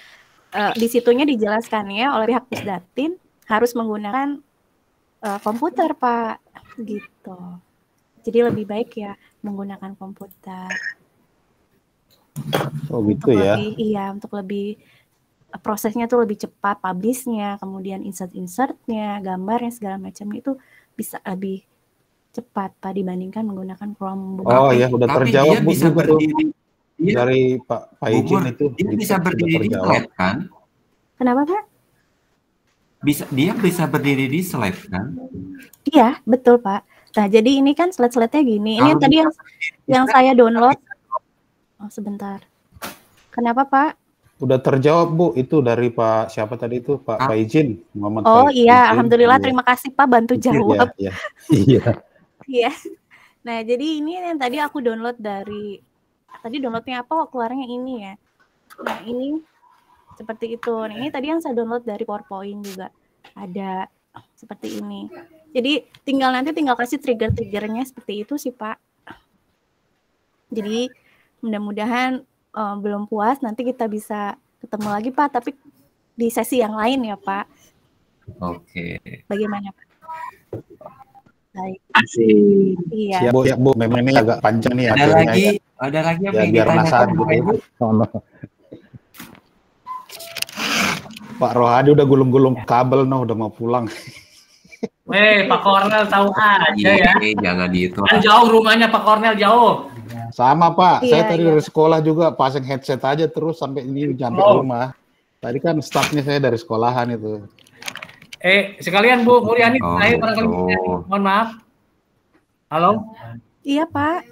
Speaker 6: Di situnya dijelaskannya oleh pihak Pusdatin harus menggunakan komputer, Pak. Gitu. Jadi lebih baik ya menggunakan komputer.
Speaker 9: Oh gitu ya?
Speaker 6: Iya, untuk lebih prosesnya tuh lebih cepat, publish-nya, kemudian insert-insertnya, gambarnya segala macam itu bisa lebih cepat Pak dibandingkan menggunakan Chromebook.
Speaker 9: Oh ya, udah terjawab Bu
Speaker 4: bisa berdiri
Speaker 9: dari Pak Ijin itu.
Speaker 4: Dia bisa berdiri di slide kan?
Speaker 6: Kenapa Pak?
Speaker 4: Dia bisa berdiri di slide kan?
Speaker 6: Iya, betul Pak. Nah, jadi ini kan slide-slide-nya gini. Ini tadi yang saya download. Oh, sebentar. Kenapa Pak?
Speaker 9: Udah terjawab Bu, itu dari Pak siapa tadi itu Pak Faizin Muhammad.
Speaker 6: Oh iya,
Speaker 9: Faizin.
Speaker 6: alhamdulillah,
Speaker 9: Iya.
Speaker 6: terima kasih Pak bantu jawab.
Speaker 9: Iya. Iya.
Speaker 6: Iya. Nah, jadi ini yang tadi aku download dari downloadnya apa? Keluarnya ini ya. Nah, ini seperti itu. Nah, ini tadi yang saya download dari PowerPoint juga ada seperti ini. Jadi tinggal kasih trigger-triggernya seperti itu sih Pak. Jadi mudah-mudahan belum puas, nanti kita bisa ketemu lagi Pak, tapi di sesi yang lain ya Pak.
Speaker 4: Oke.
Speaker 6: Bagaimana Pak? Baik.
Speaker 10: Asik.
Speaker 6: Iya.
Speaker 9: Siap Bu, memang ini agak panjang nih.
Speaker 4: Ada lagi apa
Speaker 9: ya,
Speaker 4: yang
Speaker 9: biar
Speaker 4: ditanyakan
Speaker 9: penasaran
Speaker 4: Bapak Ibu?
Speaker 9: Pak Rohadi udah gulung-gulung kabel udah mau pulang.
Speaker 8: Weh, Pak Kornel tahu aja ya.
Speaker 4: Jangan gitu.
Speaker 8: Kan jauh rumahnya Pak Kornel, jauh.
Speaker 9: Sama Pak,
Speaker 6: Iya,
Speaker 9: saya tadi
Speaker 6: iya.
Speaker 9: dari sekolah juga pasang headset aja terus sampai ini sampai rumah. Tadi kan staffnya saya dari sekolahan itu.
Speaker 8: Sekalian Bu Muryani,
Speaker 4: Oh,
Speaker 8: saya barangkali mohon maaf. Halo?
Speaker 6: Iya Pak.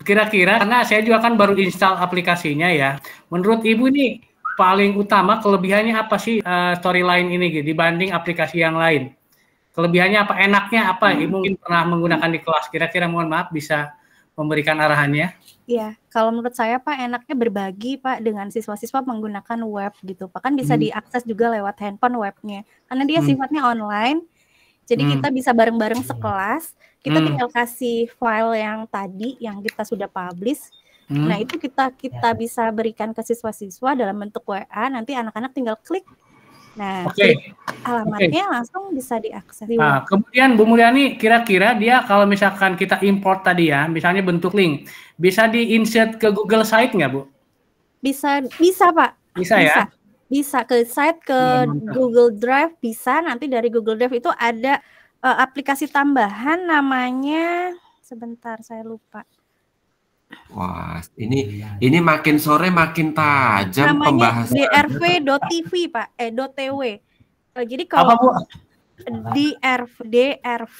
Speaker 8: Kira-kira, karena saya juga kan baru install aplikasinya ya. Menurut Ibu ini paling utama kelebihannya apa sih Storyline ini gitu, dibanding aplikasi yang lain? Kelebihannya apa? Enaknya apa? Ibu mungkin pernah menggunakan di kelas. Kira-kira mohon maaf bisa memberikan arahannya.
Speaker 6: Iya, kalau menurut saya Pak enaknya berbagi Pak dengan siswa-siswa menggunakan web gitu Pak. Kan bisa diakses juga lewat handphone webnya. Karena dia sifatnya online. Jadi kita bisa bareng-bareng sekelas. Kita tinggal kasih file yang tadi yang kita sudah publish. Nah, itu kita bisa berikan ke siswa-siswa dalam bentuk WA, nanti anak-anak tinggal klik. Nah, alamatnya langsung bisa diakses.
Speaker 8: Nah, kemudian Bu Mulyani, kira-kira dia kalau misalkan kita import tadi ya, misalnya bentuk link, bisa di-insert ke Google Site nggak, Bu?
Speaker 6: Bisa Pak.
Speaker 8: Bisa ya?
Speaker 6: Bisa ke site, ke Google Drive, bisa. Nanti dari Google Drive itu ada aplikasi tambahan namanya, sebentar saya lupa.
Speaker 4: Wah, ini makin sore makin tajam
Speaker 6: Namanya
Speaker 4: pembahasan.
Speaker 6: drv.tv Pak, .tw. Jadi kalau drv.tw,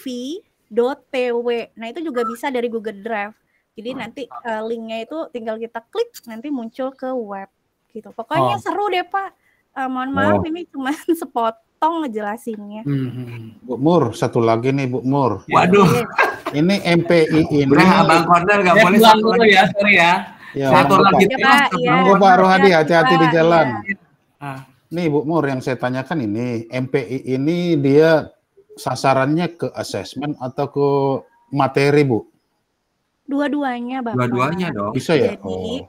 Speaker 6: nah itu juga bisa dari Google Drive. Jadi nanti linknya itu tinggal kita klik, nanti muncul ke web gitu. Pokoknya seru deh Pak. Mohon maaf ini cuma sepotong ngejelasinnya.
Speaker 9: Bu Mur, satu lagi nih Bu Mur.
Speaker 4: Waduh.
Speaker 9: Ini MPI ini.
Speaker 4: Udah, Abang Kornel nggak boleh
Speaker 8: satu lagi ya, sorry ya.
Speaker 4: Satu lagi.
Speaker 9: Pak Rohadi, hati-hati di jalan.
Speaker 8: Ah.
Speaker 9: Nih Bu Mur, yang saya tanyakan ini, MPI ini dia sasarannya ke assessment atau ke materi Bu?
Speaker 6: Dua-duanya Bapak.
Speaker 4: Dua-duanya dong.
Speaker 9: Bisa ya?
Speaker 6: Jadi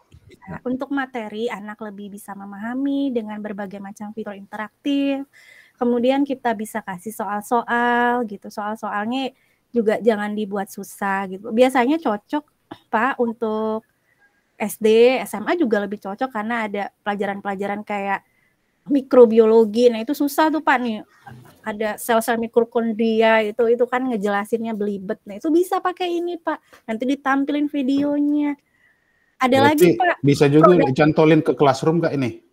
Speaker 6: untuk materi anak lebih bisa memahami dengan berbagai macam fitur interaktif. Kemudian kita bisa kasih soal-soal gitu. Soal-soalnya juga jangan dibuat susah gitu. Biasanya cocok Pak untuk SD, SMA juga lebih cocok karena ada pelajaran-pelajaran kayak mikrobiologi. Nah, itu susah tuh Pak nih. Ada sel-sel mitokondria itu kan ngejelasinnya belibet. Nah, itu bisa pakai ini Pak. Nanti ditampilin videonya. Ada
Speaker 9: Berarti
Speaker 6: lagi Pak.
Speaker 9: bisa juga dicantolin ke classroom nggak ini?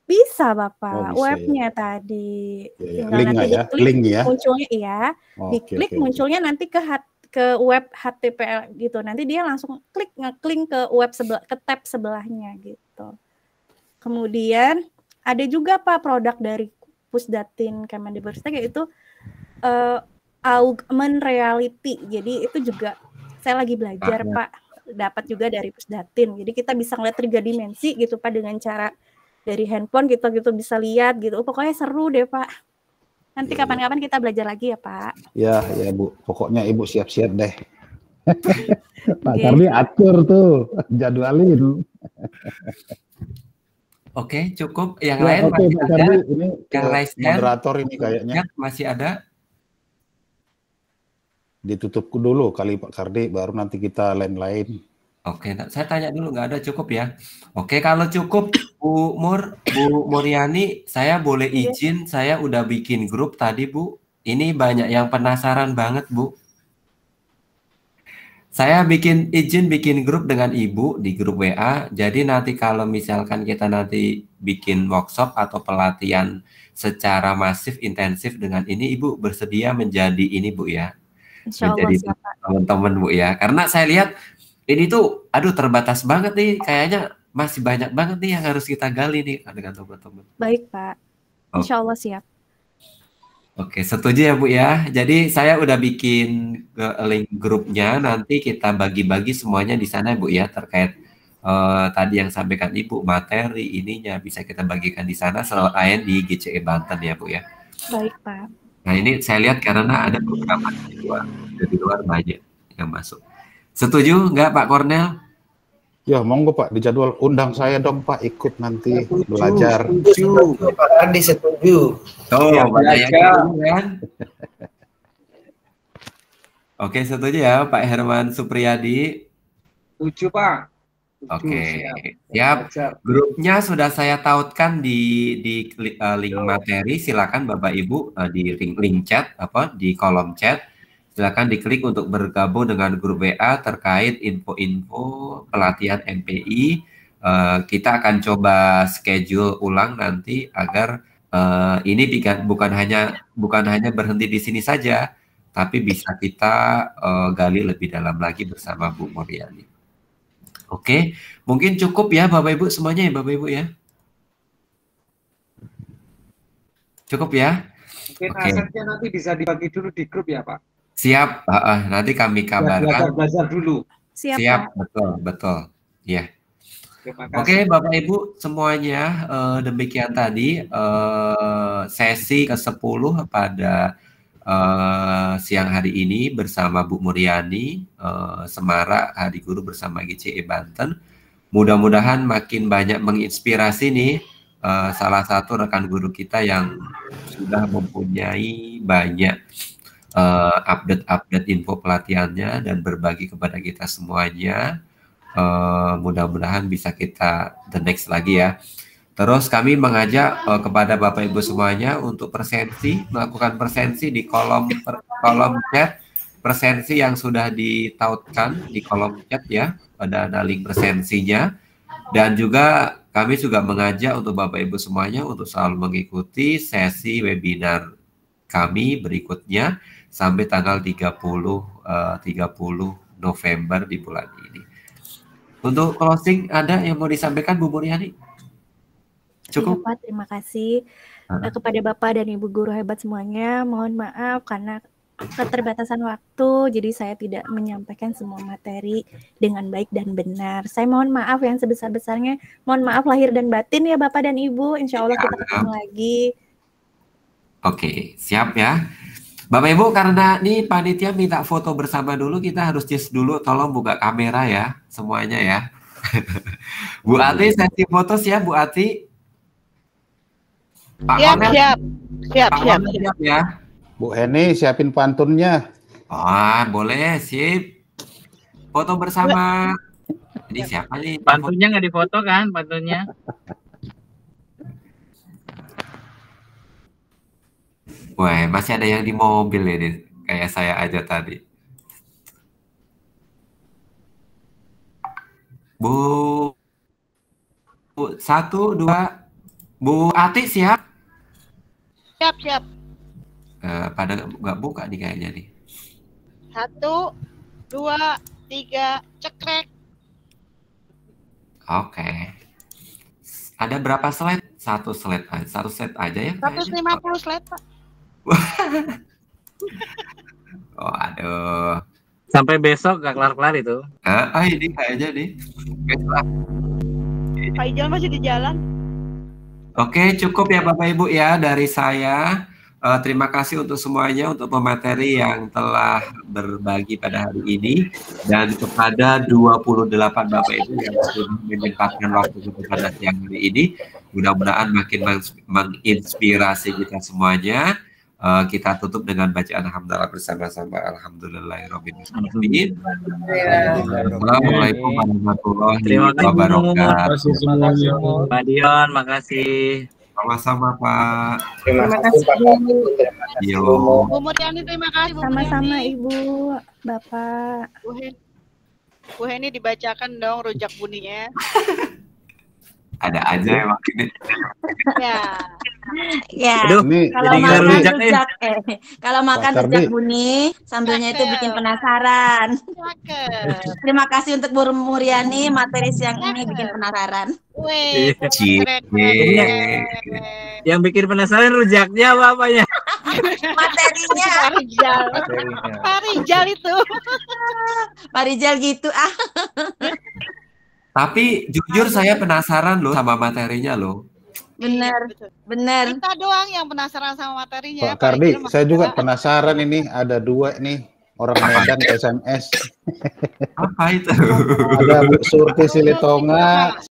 Speaker 6: Bisa Bapak.
Speaker 9: Oh, bisa,
Speaker 6: webnya tadi.
Speaker 9: Ya.
Speaker 6: Tinggal
Speaker 9: Link
Speaker 6: nanti
Speaker 9: ya?
Speaker 6: diklik,
Speaker 9: Link ya?
Speaker 6: munculnya iya. Diklik munculnya nanti ke web HTML gitu. Nanti dia langsung ngeklik ke web ke tab sebelahnya gitu. Kemudian ada juga Pak produk dari Pusdatin Kemendikbudristek yaitu augmented reality. Jadi itu juga saya lagi belajar Pak. Dapat juga dari Pusdatin. Jadi kita bisa ngeliat 3 dimensi gitu Pak dengan cara dari handphone kita gitu bisa lihat gitu. Pokoknya seru deh Pak. Nanti kapan-kapan kita belajar lagi ya Pak.
Speaker 9: Ya Bu. Pokoknya Ibu siap-siap deh. Pak Kardi atur tuh, jadwalin.
Speaker 4: Oke, cukup. Yang
Speaker 9: Ya,
Speaker 4: lain
Speaker 9: oke,
Speaker 4: masih
Speaker 9: Pak
Speaker 4: ada.
Speaker 9: Kardi, ini
Speaker 4: Yang raise hand.
Speaker 9: moderator ini kayaknya.
Speaker 4: Masih ada.
Speaker 9: Ditutup dulu kali Pak Kardi, baru nanti kita lain-lain.
Speaker 4: Oke, saya tanya dulu, nggak ada cukup ya? Oke, kalau cukup Bu Muryani, saya boleh izin, saya udah bikin grup tadi Bu. Ini banyak yang penasaran banget Bu. Saya izin bikin grup dengan Ibu di grup WA. Jadi nanti kalau misalkan kita nanti bikin workshop atau pelatihan secara masif intensif dengan ini, Ibu bersedia menjadi ini Bu ya? Menjadi teman-teman Bu ya. Karena saya lihat ini tuh, aduh terbatas banget nih, kayaknya masih banyak banget nih yang harus kita gali nih dengan teman-teman.
Speaker 6: Baik, Pak. Insya Allah siap.
Speaker 4: Oke, setuju ya Bu ya. Jadi saya udah bikin link grupnya, nanti kita bagi-bagi semuanya di sana Bu ya, terkait tadi yang sampaikan Ibu, materi ininya bisa kita bagikan di sana selain di GCE Banten ya Bu ya.
Speaker 6: Baik, Pak.
Speaker 4: Nah ini saya lihat karena ada beberapa dari luar banyak yang masuk. Setuju nggak Pak Kornel?
Speaker 9: Ya, monggo Pak, dijadwal undang saya dong Pak, ikut nanti belajar.
Speaker 2: Setuju, Pak Ardi setuju.
Speaker 4: Oh,
Speaker 5: Ya,
Speaker 4: banyak
Speaker 5: belajar.
Speaker 4: kan? Oke, setuju ya Pak Herman Supriyadi.
Speaker 5: Setuju Pak.
Speaker 4: Oke, siap. Grupnya sudah saya tautkan di link materi. Silakan Bapak Ibu di link chat di kolom chat. Silakan diklik untuk bergabung dengan grup WA terkait info-info pelatihan MPI. Kita akan coba schedule ulang nanti agar ini bukan hanya berhenti di sini saja, tapi bisa kita gali lebih dalam lagi bersama Bu Muriani. Oke, mungkin cukup ya Bapak Ibu semuanya ya Bapak Ibu ya. Cukup ya.
Speaker 5: Mungkin asetnya nanti bisa dibagi dulu di grup ya Pak.
Speaker 4: Siap, nanti kami kabarkan.
Speaker 5: Belajar dulu.
Speaker 6: Siap,
Speaker 4: Pak. Betul. Ya.
Speaker 5: Terima kasih.
Speaker 4: Oke, Bapak Ibu semuanya, demikian tadi sesi ke-10 pada siang hari ini bersama Bu Muriani, Semarak Hari Guru bersama GCE Banten. Mudah-mudahan makin banyak menginspirasi nih salah satu rekan guru kita yang sudah mempunyai banyak update info pelatihannya dan berbagi kepada kita semuanya. Mudah-mudahan bisa kita the next lagi ya. Terus kami mengajak kepada Bapak Ibu semuanya untuk melakukan presensi di kolom chat, presensi yang sudah ditautkan di kolom chat ya, ada link presensinya. Dan juga kami juga mengajak untuk Bapak Ibu semuanya untuk selalu mengikuti sesi webinar kami berikutnya sampai tanggal 30 November di bulan ini. Untuk closing ada yang mau disampaikan Bu Muriani? Cukup?
Speaker 6: Iya, Pak, terima kasih kepada Bapak dan Ibu guru hebat semuanya. Mohon maaf karena keterbatasan waktu, jadi saya tidak menyampaikan semua materi dengan baik dan benar. Saya mohon maaf yang sebesar-besarnya. Mohon maaf lahir dan batin ya Bapak dan Ibu. Insya Allah kita ketemu lagi.
Speaker 4: Oke, siap ya. Bapak Ibu, karena nih panitia minta foto bersama dulu, kita harus just dulu, tolong buka kamera ya, semuanya ya. Bu Ati, sesi foto siap Bu Ati? Pak Komel? Siap ya.
Speaker 9: Bu Heni, siapin pantunnya.
Speaker 4: Boleh, sip. Foto bersama. Ini siapa nih?
Speaker 10: Pantunnya nggak difoto kan, pantunnya?
Speaker 4: Wah, masih ada yang di mobil ini, kayak saya aja tadi. Bu 1, 2, Bu Ati siap?
Speaker 3: Siap.
Speaker 4: Pada nggak buka nih kayaknya nih.
Speaker 3: 1, 2, 3, cekrek.
Speaker 4: Oke. Ada berapa slide? Satu slide aja ya?
Speaker 3: 150 slide, Pak.
Speaker 4: Oh, aduh.
Speaker 10: Sampai besok gak kelar-kelar itu.
Speaker 4: Ini kayaknya nih.
Speaker 3: Pak Ijal masih di jalan.
Speaker 4: Oke, cukup ya Bapak Ibu ya dari saya. Terima kasih untuk semuanya, untuk pemateri yang telah berbagi pada hari ini. Dan kepada 28 Bapak Ibu yang sudah menyempatkan waktu pada siang hari ini. Mudah-mudahan makin menginspirasi kita semuanya. Kita tutup dengan bacaan hamdalah bersama-sama. Alhamdulillahirabbil alamin. Assalamualaikum warahmatullahi wabarakatuh.
Speaker 10: Terima kasih Pak Dion, makasih.
Speaker 4: Sama-sama Pak.
Speaker 2: Terima kasih Pak.
Speaker 4: Yo.
Speaker 3: Bu Muriani, terima kasih.
Speaker 6: Sama-sama Ibu, Bapak.
Speaker 3: Bu Heni dibacakan dong rujak buninya.
Speaker 4: Ada aja emang ini.
Speaker 3: Ya.
Speaker 11: Ya,
Speaker 10: Aduh,
Speaker 9: Ini
Speaker 11: kalau
Speaker 10: jadi
Speaker 11: makan
Speaker 10: ngerujak nih.
Speaker 11: rujak, kalau makan
Speaker 9: Pak
Speaker 11: rujak
Speaker 9: Kardi.
Speaker 11: bunyi, sambilnya itu bikin penasaran.
Speaker 3: Cakep.
Speaker 11: Terima kasih untuk Bu Muryani, materi siang ini bikin penasaran.
Speaker 3: Wih,
Speaker 10: Iya.
Speaker 4: Cie.
Speaker 10: Yang bikin penasaran rujaknya apa apanya?
Speaker 11: Materinya,
Speaker 3: Parijal. Parijal itu.
Speaker 11: Pak Rijal gitu ah.
Speaker 4: Tapi jujur saya penasaran loh sama materinya loh.
Speaker 11: Bener,
Speaker 3: Betul.
Speaker 11: bener.
Speaker 3: Kita doang yang penasaran sama materinya.
Speaker 9: Pak Kardi,
Speaker 3: Rijal
Speaker 9: saya juga
Speaker 3: mah-
Speaker 9: penasaran ini ada 2 nih orang Medan SMS.
Speaker 4: Apa itu?
Speaker 9: Ada Bu Surti Silitonga